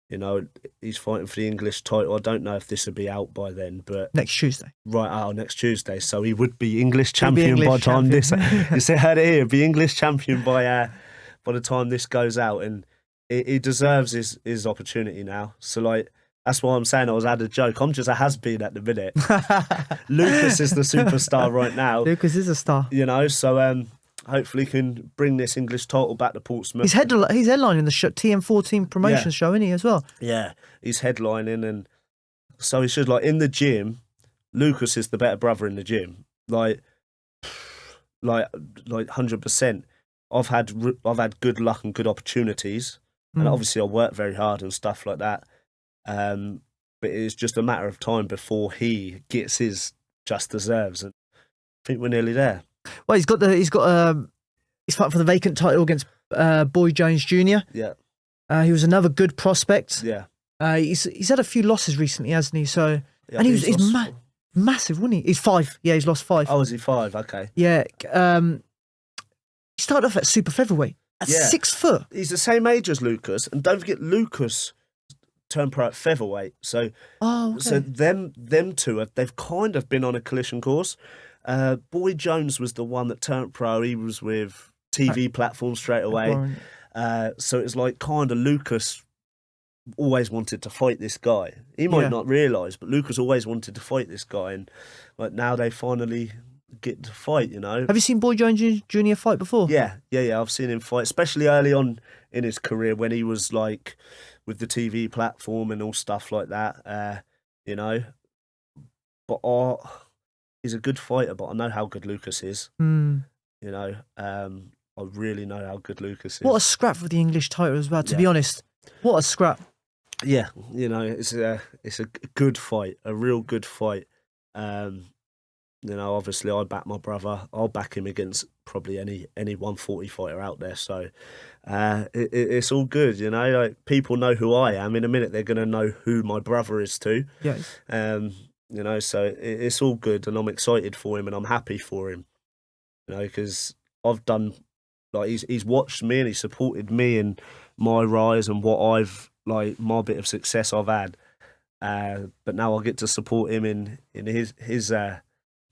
you know, he's fighting for the English title. I don't know if this will be out by then, but Next Tuesday. Next Tuesday. So he would be English champion by the time this. You see, heard it here. Be English champion by the time this goes out, and he deserves his opportunity now. So like. That's why I'm saying I was had a joke. I'm just a has-been at the minute. Lucas is the superstar right now. Lucas is a star. You know, so hopefully can bring this English title back to Portsmouth. He's headlining the TM14 promotion show, isn't he, as well? Yeah, he's headlining, and so he should, like, in the gym, Lucas is the better brother in the gym. Like 100%. I've had good luck and good opportunities, and obviously I work very hard and stuff like that. But it's just a matter of time before he gets his just deserves, and I think we're nearly there. Well, he's fighting for the vacant title against Boy Jones Jr. Yeah, he was another good prospect. Yeah, he's had a few losses recently, hasn't he? So yeah, and he's massive, wasn't he? He's 5. Yeah, he's lost 5. Oh, is he 5? Okay. Yeah, he started off at super featherweight at 6 foot. He's the same age as Lucas, and don't forget Lucas turned pro at featherweight. So, so them two they've kind of been on a collision course. Boy Jones was the one that turned pro. He was with TV platform straight away. So it's like kind of Lucas always wanted to fight this guy. He might not realise, but Lucas always wanted to fight this guy, and like now they finally get to fight. You know. Have you seen Boy Jones Jr. fight before? Yeah. I've seen him fight, especially early on in his career when he was like with the TV platform and all stuff like that, you know. But he's a good fighter, but I know how good Lucas is. You know, I really know how good Lucas is. What a scrap for the English title as well, to be honest. What a scrap. Yeah, you know, it's a good fight, a real good fight. You know, obviously I back my brother. I'll back him against probably any 140 fighter out there. So it's all good, you know. Like people know who I am. In a minute, they're going to know who my brother is too. Yes. You know, so it's all good, and I'm excited for him, and I'm happy for him. You know, because I've done like he's watched me and he supported me in my rise and what I've like my bit of success I've had. But now I get to support him in his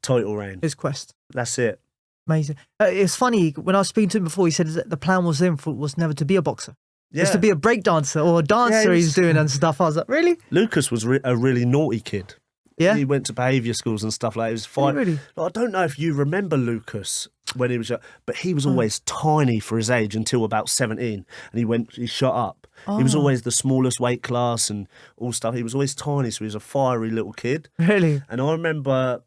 title reign. His quest. That's it. Amazing. It's funny, when I was speaking to him before, he said that the plan was never to be a boxer. Yeah. It's to be a breakdancer or a dancer he's doing and stuff. I was like, really? Lucas was a really naughty kid. Yeah. He went to behaviour schools and stuff like that. He was fine. Really? Like, I don't know if you remember Lucas when he was young, but he was always tiny for his age until about 17, and he shot up. He was always the smallest weight class and all stuff. He was always tiny, so he was a fiery little kid. Really? And I remember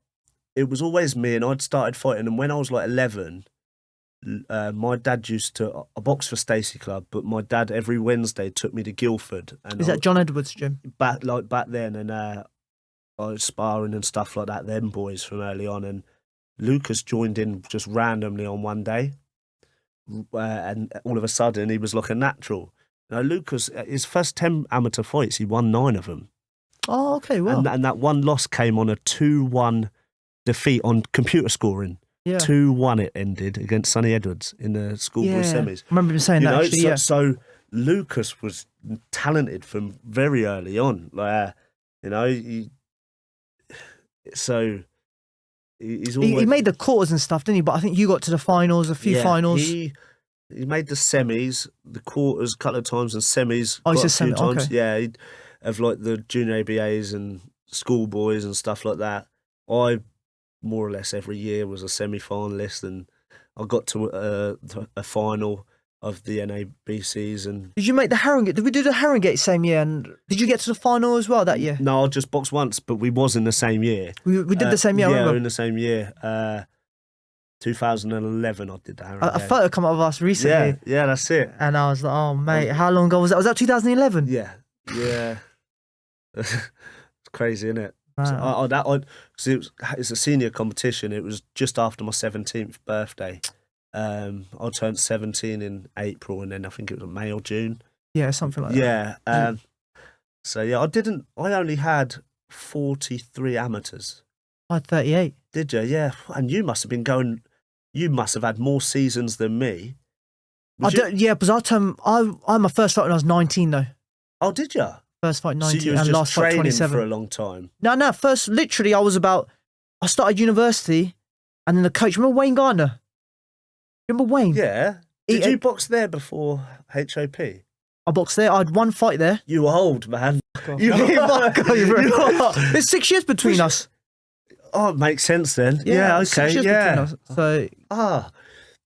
it was always me, and I'd started fighting, and when I was like 11, my dad used to I boxed for Stacey Club, but my dad every Wednesday took me to Guildford. And is that John Edwards' gym? Back then, and I was sparring and stuff like that. Them boys from early on, and Lucas joined in just randomly on one day, and all of a sudden he was like a natural. Now Lucas, his first 10 amateur fights, he won 9 of them. Oh, okay, well, and that one loss came on a 2-1 defeat on computer scoring. Yeah. 2-1 it ended against Sonny Edwards in the schoolboy semis. I remember him saying that, actually, yeah. So Lucas was talented from very early on. Like, you know, he's always... He made the quarters and stuff, didn't he? But I think you got to the finals, a few finals. He made the semis, the quarters a couple of times, and semis quite a few times. Okay. Yeah, of like the junior ABAs and schoolboys and stuff like that. I more or less every year was a semi-finalist, and I got to a final of the NABCs. And did you make the Harringate? Did we do the Harringate same year? And did you get to the final as well that year? No, I just boxed once, but we was in the same year. We did the same year. Yeah, I remember. in the same year. 2011, I did the Harringate. A photo come up of us recently. Yeah, that's it. And I was like, oh mate, how long ago was that? Was that 2011? Yeah. It's crazy, isn't it? Wow. So it's a senior competition. It was just after my 17th birthday. I turned 17 in April, and then I think it was May or June. Yeah, something like that. Yeah. So yeah, I only had 43 amateurs. I had 38. Did you? Yeah. And you must have had more seasons than me. Yeah, because I my first fight when I was 19 though. Oh, did you? First fight 19 so you was and just last fight training 27. for a long time. No. First, literally, I started university, and then the coach. Remember Wayne Gardner? Remember Wayne? Yeah. Did you box there before HOP? I boxed there. I had one fight there. You old, man. There's 6 years between us. Oh, it makes sense then. Yeah, okay. 6 years between us. So,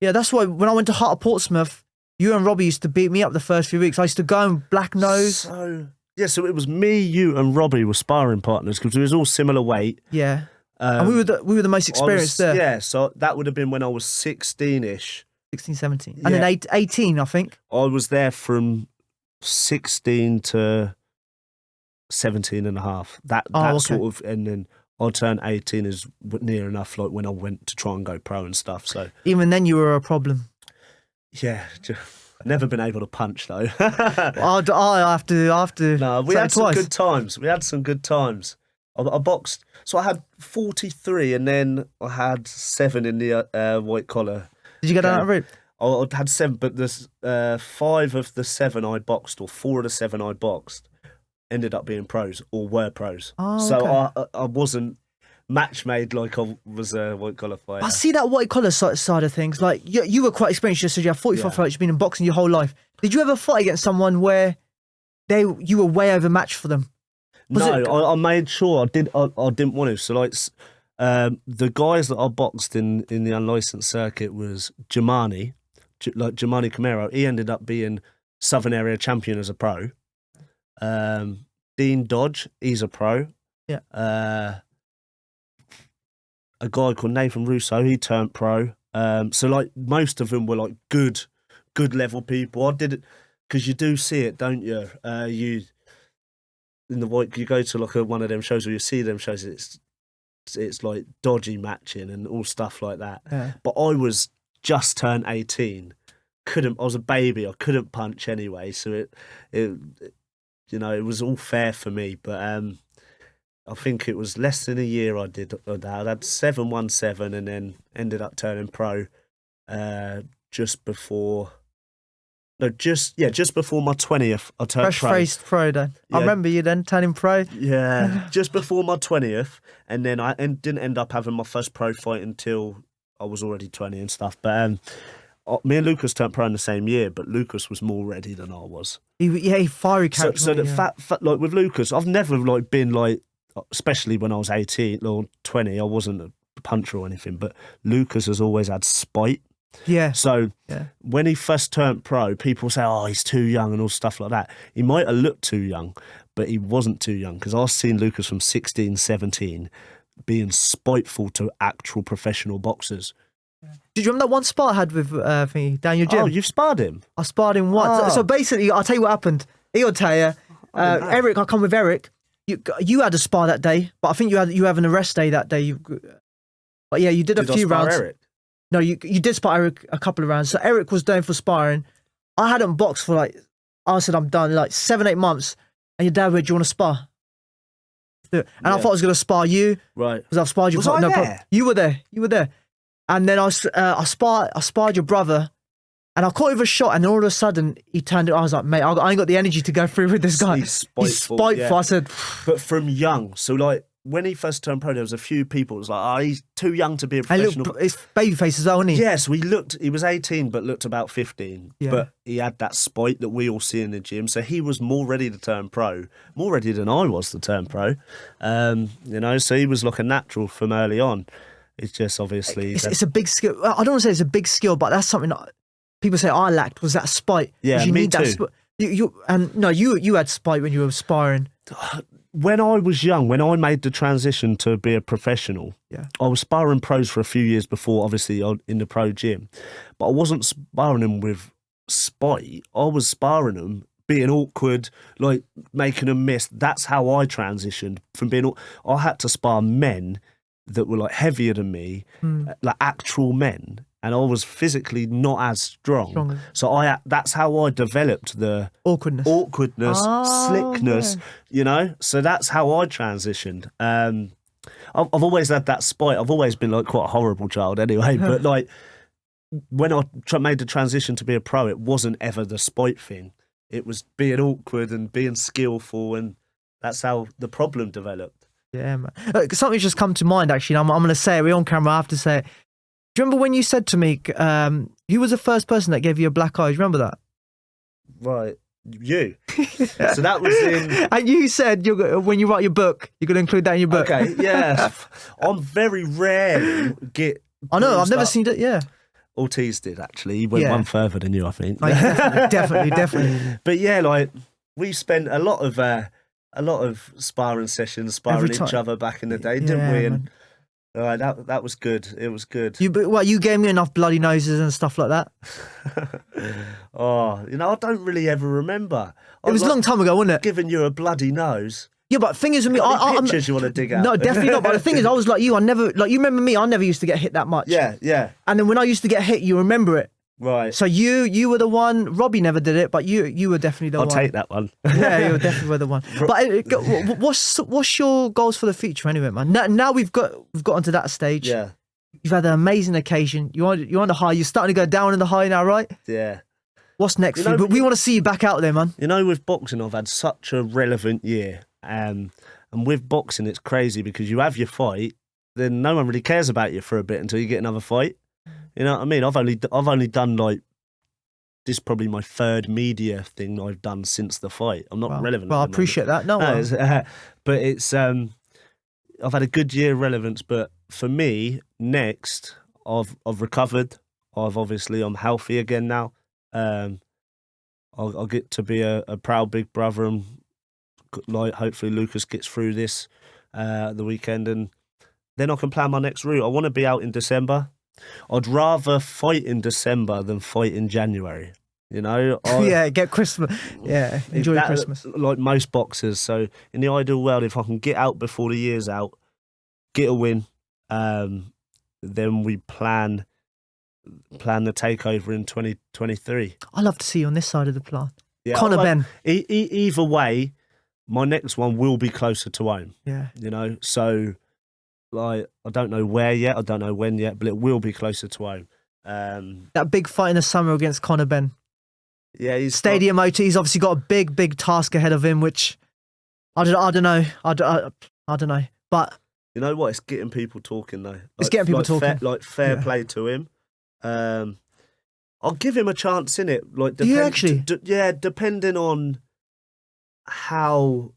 yeah, that's why when I went to Heart of Portsmouth, you and Robbie used to beat me up the first few weeks. I used to go and black nose. So it was me, you, and Robbie were sparring partners because we was all similar weight. Yeah, and we were the most experienced there. Yeah, so that would have been when I was 16-ish. 16, 17. And then 18, I think. I was there from 16 to 17 and a half. That sort of, and then I turned 18 is near enough like when I went to try and go pro and stuff. So even then you were a problem. Yeah, I've never been able to punch though. I have to. No, we had some good times. I boxed, so I had 43, and then I had 7 in the white collar. Did you get down that route? I had 7, but there's 5 of the 7 I boxed, or 4 of the 7 I boxed, ended up being pros or were pros. Oh, so I wasn't match made like I was a white collar fighter. I see that white collar side of things. Like you were quite experienced. You said you have 45 fights. You've been in boxing your whole life. Did you ever fight against someone where you were way overmatched for them? I made sure I didn't want to. So like the guys that I boxed in the unlicensed circuit was Jamani Camaro. He ended up being Southern Area champion as a pro. Dean Dodge, he's a pro. Yeah. A guy called Nathan Russo, he turned pro. So like most of them were like good level people. I did it because you do see it, don't you? You go to like one of them shows where you see them shows. It's like dodgy matching and all stuff like that. Yeah. But I was just turned 18. I was a baby. I couldn't punch anyway. So it was all fair for me. But I think it was less than a year I did that. I had 717 and then ended up turning pro just before my 20th. I turned fresh-faced pro then. Yeah. I remember you then turning pro. Yeah, just before my 20th, and then I didn't end up having my first pro fight until I was already 20 and stuff. But me and Lucas turned pro in the same year, but Lucas was more ready than I was. He fiery character. So the fact like with Lucas, I've never like been like, especially when I was 18 or 20, I wasn't a puncher or anything, but Lucas has always had spite. Yeah. So when he first turned pro, people say, oh, he's too young and all stuff like that. He might have looked too young, but he wasn't too young, because I've seen Lucas from 16, 17 being spiteful to actual professional boxers. Did you remember that one spar I had with Daniel Jim? Oh, you've sparred him? I sparred him once. Oh. So basically, I'll tell you what happened. He'll tell you. Eric, I come with Eric. You had a spar that day, but I think you have an arrest day that day. But yeah, you did a few rounds. Eric? No, you did spar Eric a couple of rounds. So Eric was down for sparring. I hadn't boxed for I said I'm done, 7-8 months. And your dad went, do you want to spar? do it. And I thought I was going to spar you. Right. Because I've sparred you. Was I no there? problem. You were there. And then I sparred your brother. And I caught him with a shot, and all of a sudden he turned it. I was like, mate, I ain't got the energy to go through with this guy. He's spiteful. I said, but from young. So like when he first turned pro, there was a few people. It was like, he's too young to be a professional. It's babyface as well, isn't he? Yeah, so he was 18, but looked about 15. Yeah. But he had that spite that we all see in the gym. So he was more ready to turn pro, more ready than I was to turn pro. So he was like a natural from early on. It's just obviously it's a big skill. I don't want to say it's a big skill, but that's something that people say I lacked, was that spite. Yeah, you me need too. You had spite when you were sparring. When I was young, when I made the transition to be a professional, I was sparring pros for a few years before, obviously in the pro gym, but I wasn't sparring them with spite. I was sparring them being awkward, like making them miss. That's how I transitioned from being. I had to spar men that were like heavier than me, like actual men. And I was physically not as strong. So that's how I developed the awkwardness, slickness, So that's how I transitioned. I've always had that spite. I've always been like quite a horrible child anyway. But like when I made the transition to be a pro, it wasn't ever the spite thing. It was being awkward and being skillful. And that's how the problem developed. Yeah, man. Something's just come to mind, actually. I'm going to say it. We're on camera. I have to say it. Do you remember when you said to me, who was the first person that gave you a black eye? Do you remember that? Right. You. So that was in... And you said when you write your book, you're going to include that in your book. Okay, yeah. I'm very rare get... I know, I've never seen it, yeah. Ortiz did, actually. He went one further than you, I think. Oh, yeah, definitely. But yeah, like, we spent a lot of sparring sessions, sparring each other back in the day, didn't we? And that was good. It was good. You gave me enough bloody noses and stuff like that? I don't really ever remember. It was a long time ago, wasn't it? Giving you a bloody nose. Yeah, but the thing is with me, pictures you want to dig out? No, definitely not. But the thing is, I was like you. I never, like you remember me. I never used to get hit that much. Yeah. And then when I used to get hit, you remember it. Right. So you were the one. Robbie never did it, but you were definitely the one. I'll take that one. Yeah, you definitely were the one. But what's your goals for the future anyway, man? Now we've got onto that stage. Yeah. You've had an amazing occasion. You're on the high. You're starting to go down in the high now, right? Yeah. What's next for you? But we want to see you back out there, man. With boxing, I've had such a relevant year. And with boxing, it's crazy because you have your fight, then no one really cares about you for a bit until you get another fight. You know what I mean? I've only done like this is probably my third media thing I've done since the fight. I'm not relevant. Well, I appreciate that. But it's I've had a good year of relevance. But for me, next I've recovered. I'm healthy again now. I'll get to be a proud big brother, and like hopefully Lucas gets through this the weekend, and then I can plan my next route. I want to be out in December. I'd rather fight in December than fight in January. Yeah, get Christmas. Yeah, enjoy Christmas. Like most boxers. So in the ideal world, if I can get out before the year's out, get a win, then we plan the takeover in 2023. I love to see you on this side of the plan. Yeah, Conor Ben. Either way, my next one will be closer to home. Yeah. So like I don't know where yet, I don't know when yet, but it will be closer to home. That big fight in the summer against Conor Ben. Yeah, he's He's obviously got a big task ahead of him, which I don't know. I don't know. But you know what? It's getting people talking though. It's getting people talking. Fair play to him. I'll give him a chance in it. Like, do you actually? Depending on how.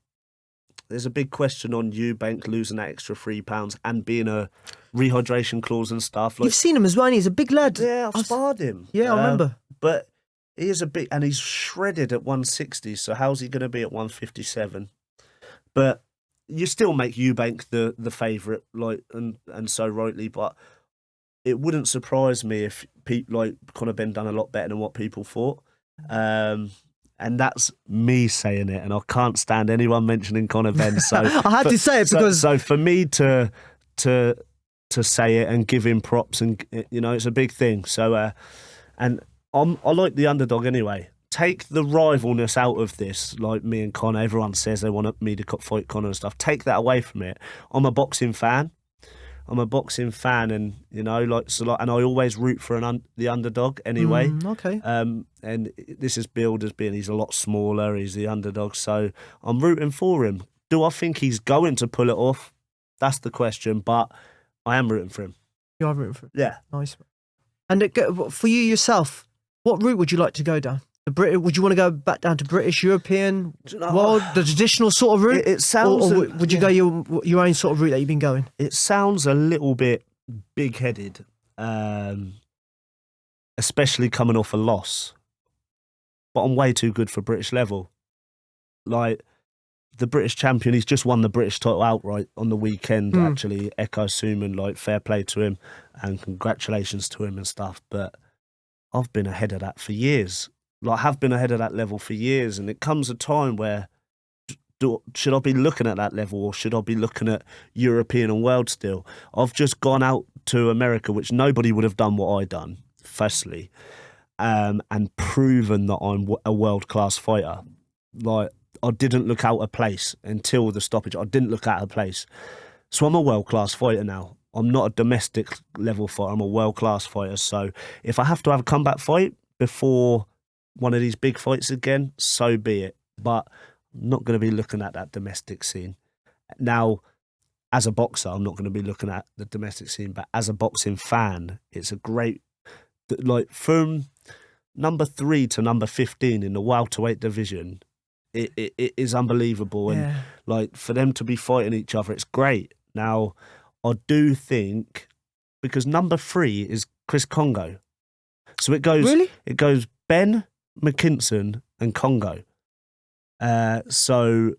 There's a big question on Eubank losing that extra £3 and being a rehydration clause and stuff. Like, you've seen him as well, and he's a big lad. Yeah, I've sparred him. Yeah, I remember. But he is and he's shredded at 160. So how's he going to be at 157? But you still make Eubank the favourite, like, and so rightly. But it wouldn't surprise me if Conor Ben done a lot better than what people thought. And that's me saying it, and I can't stand anyone mentioning Conor Ben. So I had to say it because so for me to say it and give him props, and it's a big thing. So and I like the underdog anyway, take the rivalness out of this, like me and Conor. Everyone says they want me to fight Conor and stuff. Take that away from it. I'm a boxing fan. And and I always root for the underdog anyway. Okay. And this is billed as being he's a lot smaller. He's the underdog, so I'm rooting for him. Do I think he's going to pull it off? That's the question. But I am rooting for him. You are rooting for him. Yeah. Nice. And for you yourself, what route would you like to go down? Would you want to go back down to British, European, world, the traditional sort of route? It sounds. Or would you go your own sort of route that you've been going? It sounds a little bit big-headed, especially coming off a loss. But I'm way too good for British level. Like the British champion, he's just won the British title outright on the weekend. Actually, Echo Suman, like fair play to him and congratulations to him and stuff. But I've been ahead of that for years. Like, have been ahead of that level for years, and it comes a time where should I be looking at that level or should I be looking at European and world still? I've just gone out to America, which nobody would have done what I done, firstly, and proven that I'm a world-class fighter. Like, I didn't look out of place until the stoppage. I didn't look out of place. So I'm a world-class fighter now. I'm not a domestic level fighter. I'm a world-class fighter. So if I have to have a comeback fight before one of these big fights again, so be it. But I'm not going to be looking at that domestic scene. Now, as a boxer, I'm not going to be looking at the domestic scene, but as a boxing fan, it's a great, like, from number 3 to number 15 in the welterweight division, it is unbelievable. And like, for them to be fighting each other, it's great. Now, I do think, because number 3 is Chris Congo. So it goes, Really? It goes Ben, McKinson and Congo. So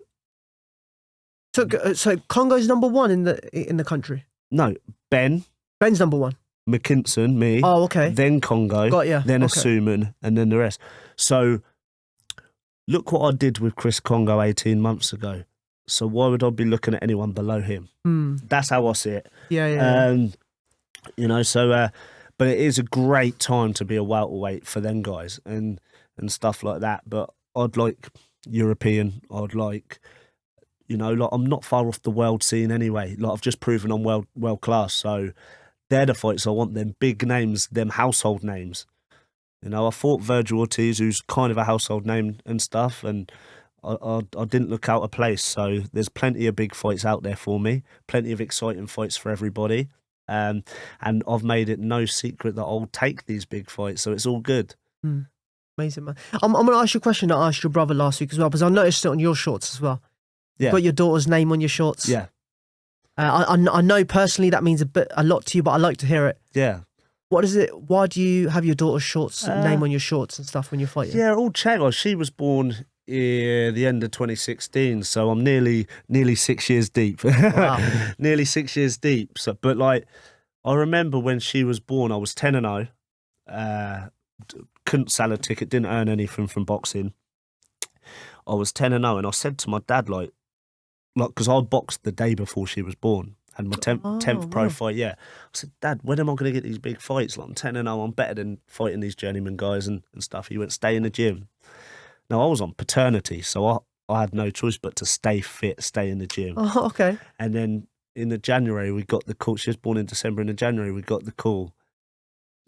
Congo's number 1 in the country. No, Ben's number 1. McKinson, me. Oh, okay. Then Congo. Got ya. Then Okay. Asuman, and then the rest. So look what I did with Chris Congo 18 months ago. So why would I be looking at anyone below him? That's how I see it. Yeah. But it is a great time to be a welterweight for them guys and stuff like that. But I'd like European. I'd like, like, I'm not far off the world scene anyway. Like, I've just proven I'm world class. So they're the fights I want, them big names, them household names. I fought Vergil Ortiz, who's kind of a household name and stuff, and I didn't look out of place. So there's plenty of big fights out there for me, plenty of exciting fights for everybody. And I've made it no secret that I'll take these big fights, so it's all good. Amazing, man. I'm going to ask you a question that I asked your brother last week as well, because I noticed it on your shorts as well. Yeah. You've got your daughter's name on your shorts. Yeah. I know personally that means a lot to you, but I like to hear it. Yeah. What is it? Why do you have your daughter's shorts name on your shorts and stuff when you're fighting? Yeah, all changed. She was born the end of 2016, so I'm nearly 6 years deep. Wow. Nearly 6 years deep. So, but like, I remember when she was born, I was 10-0. Couldn't sell a ticket, didn't earn anything from boxing. I was 10-0, and I said to my dad, like, because I boxed the day before she was born, and my 10th pro fight. Yeah, I said, Dad, when am I going to get these big fights? Like, I'm 10-0, I'm better than fighting these journeyman guys and stuff. He went, stay in the gym. Now, I was on paternity, so I had no choice but to stay fit, stay in the gym. Oh, okay. And then in the January, we got the call. She was born in December. In the January, we got the call.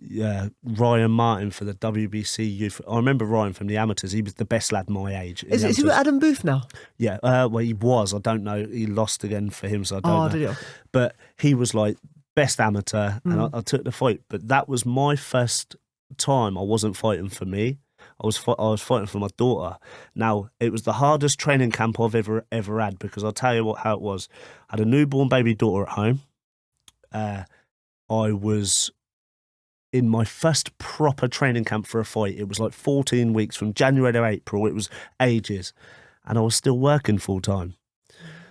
Yeah, Ryan Martin for the WBC youth. I remember Ryan from the amateurs. He was the best lad my age. Is he with Adam Booth now? Yeah, well, he was. I don't know. He lost again for him, so I don't know. Did he? But he was like best amateur, and I took the fight. But that was my first time I wasn't fighting for me. I was fighting for my daughter. Now, it was the hardest training camp I've ever had, because I'll tell you how it was. I had a newborn baby daughter at home. I was in my first proper training camp for a fight. It was like 14 weeks from January to April. It was ages. And I was still working full time.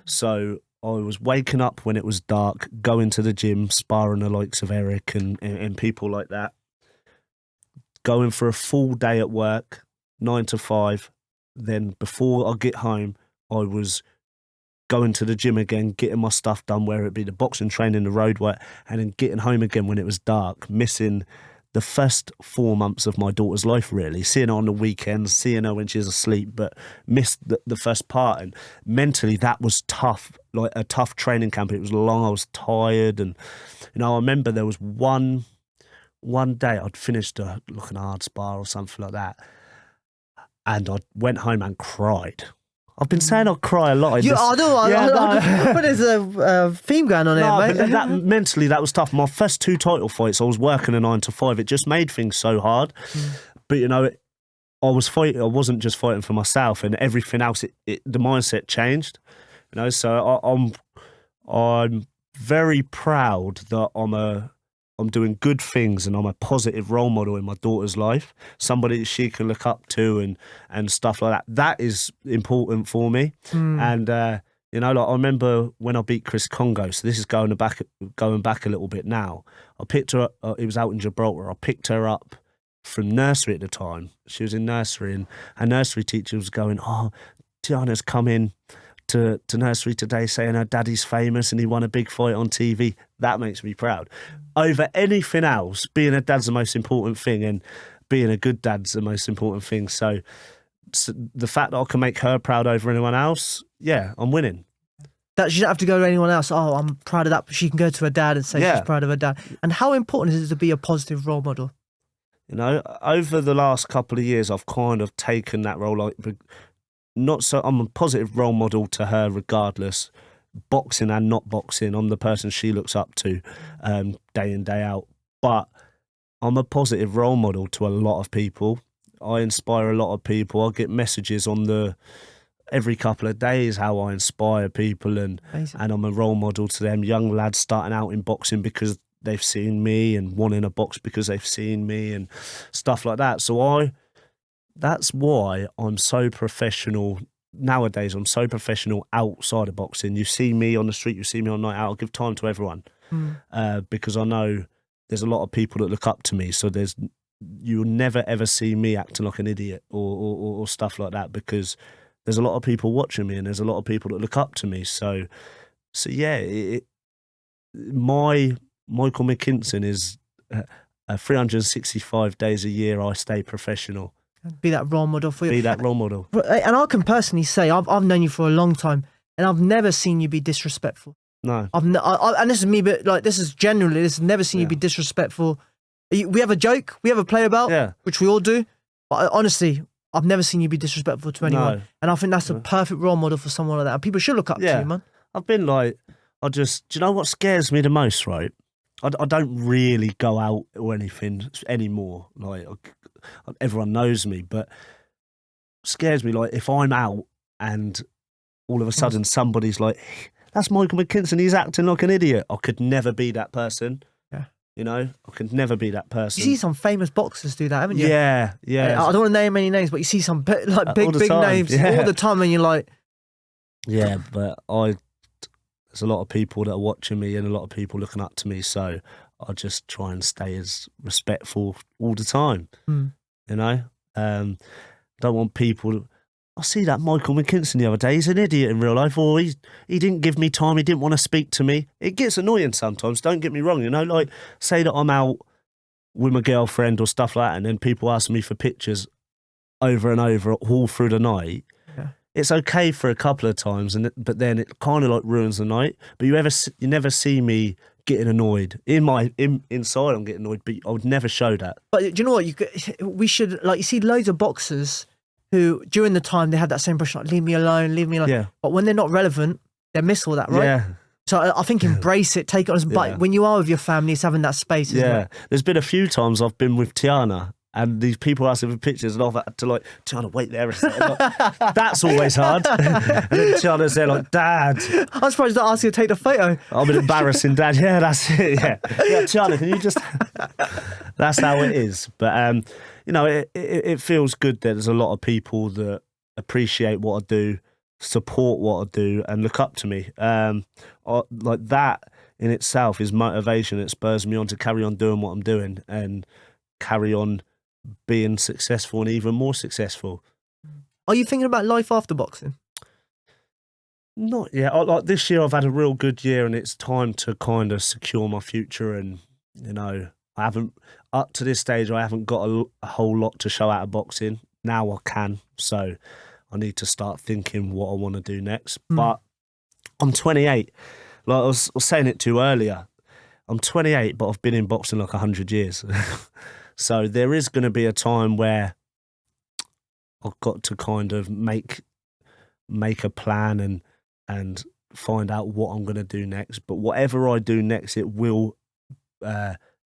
So I was waking up when it was dark, going to the gym, sparring the likes of Eric and people like that. Going for a full day at work, 9 to 5. Then before I get home, I was going to the gym again, getting my stuff done, where it be the boxing training, the road work, and then getting home again when it was dark, missing the first 4 months of my daughter's life, really. Seeing her on the weekends, seeing her when she's asleep, but missed the first part. And mentally, that was tough, like a tough training camp. It was long, I was tired. And, you know, I remember there was one day I'd finished an hard spar or something like that. And I went home and cried. I've been saying I cry a lot. I know. But there's a theme going on here, mate. But mentally, that was tough. My first 2 title fights, I was working a 9 to 5. It just made things so hard. But, you know, I was fighting. I wasn't just fighting for myself, and everything else. The mindset changed. You know, so I'm very proud that I'm doing good things, and I'm a positive role model in my daughter's life, somebody that she can look up to and stuff like that. That is important for me. And, you know, like I remember when I beat Chris Congo, so this is going back a little bit now. I picked her up, it was out in Gibraltar. I picked her up from nursery at the time. She was in nursery, and her nursery teacher was going, "Oh, Tiana's come in to nursery today saying her daddy's famous and he won a big fight on TV." That makes me proud. Over anything else, being a dad's the most important thing, and being a good dad's the most important thing. So the fact that I can make her proud over anyone else, yeah, I'm winning. That she don't have to go to anyone else. Oh, I'm proud of that. But she can go to her dad and say she's proud of her dad. And how important is it to be a positive role model? You know, over the last couple of years, I've kind of taken that role. Like, I'm a positive role model to her regardless, boxing and not boxing. I'm the person she looks up to day in, day out. But I'm a positive role model to a lot of people. I inspire a lot of people. I get messages on every couple of days how I inspire people, and I'm a role model to them. Young lads starting out in boxing because they've seen me, and wanting a box because they've seen me, and stuff like that. So that's why I'm so professional nowadays. I'm so professional outside of boxing. You see me on the street, you see me on night out. I'll give time to everyone because I know there's a lot of people that look up to me. So you'll never ever see me acting like an idiot or stuff like that, because there's a lot of people watching me, and there's a lot of people that look up to me. So yeah, my Michael McKinson is 365 days a year I stay professional. Be that role model for you. Be that role model. And I can personally say I've known you for a long time, and I've never seen you be disrespectful. No. And this is me, but like this is never seen you be disrespectful. We have a joke, we have a play about, which we all do. But honestly, I've never seen you be disrespectful to anyone. No. And I think that's a perfect role model for someone like that. And people should look up to you, man. I've been like, do you know what scares me the most, right? I don't really go out or anything anymore. Like, everyone knows me, but scares me, like, if I'm out and all of a sudden somebody's like, "That's Michael McKinson, he's acting like an idiot." I could never be that person. Yeah. You know, I could never be that person. You see some famous boxers do that, haven't you? Yeah. I don't want to name any names, but you see some big names all the time, and you're like... Yeah, but there's a lot of people that are watching me and a lot of people looking up to me, so I just try and stay as respectful all the time. You know, don't want people. I see that Michael McKinson the other day. He's an idiot in real life, or he didn't give me time. He didn't want to speak to me. It gets annoying sometimes. Don't get me wrong. You know, like, say that I'm out with my girlfriend or stuff like that, and then people ask me for pictures over and over all through the night. It's okay for a couple of times, but then it kind of like ruins the night. But you never see me getting annoyed. Inside, I'm getting annoyed, but I would never show that. But do you know what? We should, like, you see loads of boxers who during the time they had that same impression, like, leave me alone. Yeah. But when they're not relevant, they miss all that, right? Yeah. So I think embrace it, take it on. But when you are with your family, it's having that space. Isn't it? There's been a few times I've been with Tiana, and these people asking for pictures, and I've had to, like, Tiana, wait there a second. Like, that's always hard. And then Tiana's there like, "Dad." I'm surprised not asking you to take the photo. I'm an embarrassing dad. Yeah, that's it. Yeah, Tiana, can you just... That's how it is. But, you know, it feels good that there's a lot of people that appreciate what I do, support what I do, and look up to me. Like, that in itself is motivation. It spurs me on to carry on doing what I'm doing and carry on being successful and even more successful. Are you thinking about life after boxing? Not yet. Like, this year I've had a real good year, and it's time to kind of secure my future, and, you know, I haven't, up to this stage, I haven't got a whole lot to show out of boxing. Now I can, so I need to start thinking what I want to do next. But I'm 28. Like I was saying it to you earlier, I'm 28, but I've been in boxing like 100 years. So there is going to be a time where I've got to kind of make a plan and find out what I'm going to do next. But whatever I do next, it will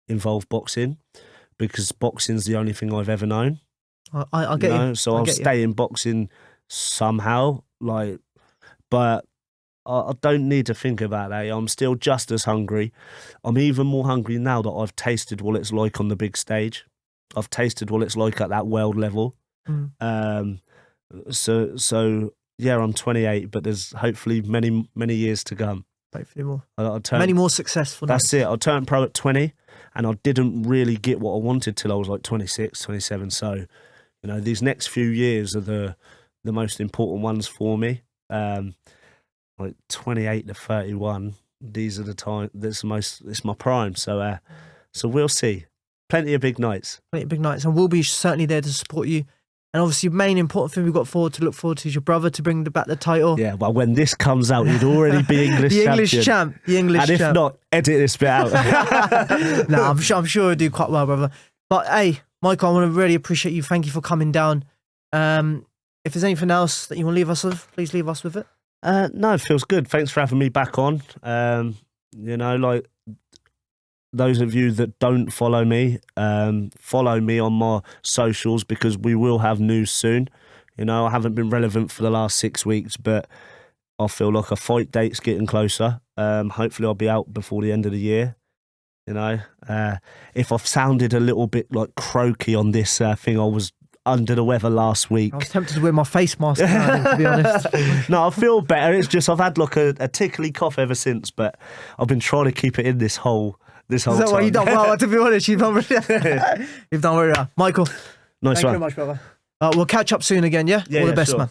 involve boxing, because boxing's the only thing I've ever known. I get you. So I'll stay in boxing somehow, like, but I don't need to think about that. I'm still just as hungry. I'm even more hungry now that I've tasted what it's like on the big stage. I've tasted what it's like at that world level. So yeah, I'm 28, but there's hopefully many years to come. Hopefully more. Many more successful. That's it. I turned pro at 20, and I didn't really get what I wanted till I was like 26, 27. So, these next few years are the most important ones for me. Like 28 to 31, these are the time. It's my prime. So we'll see. Plenty of big nights. And we'll be certainly there to support you. And obviously, the main important thing we've got to look forward to is your brother to bring back the title. Yeah, well, when this comes out, he'd already be English the champion. English champ. And if not, edit this bit out. No, I'm sure he'll do quite well, brother. But hey, Michael, I want to really appreciate you. Thank you for coming down. If there's anything else that you want to leave us with, please leave us with it. No, it feels good. Thanks for having me back on. Like those of you that don't follow me on my socials, because we will have news soon. I haven't been relevant for the last 6 weeks, but I feel like a fight date's getting closer. Hopefully I'll be out before the end of the year. If I've sounded a little bit like croaky on this thing, I was under the weather last week. I was tempted to wear my face mask now, to be honest. No, I feel better. It's just I've had like a tickly cough ever since, but I've been trying to keep it in this whole Is that time. why you've done well? To be honest, you've done really Michael, Nice thank you very much, brother. We'll catch up soon again, yeah? All the best, sure. man.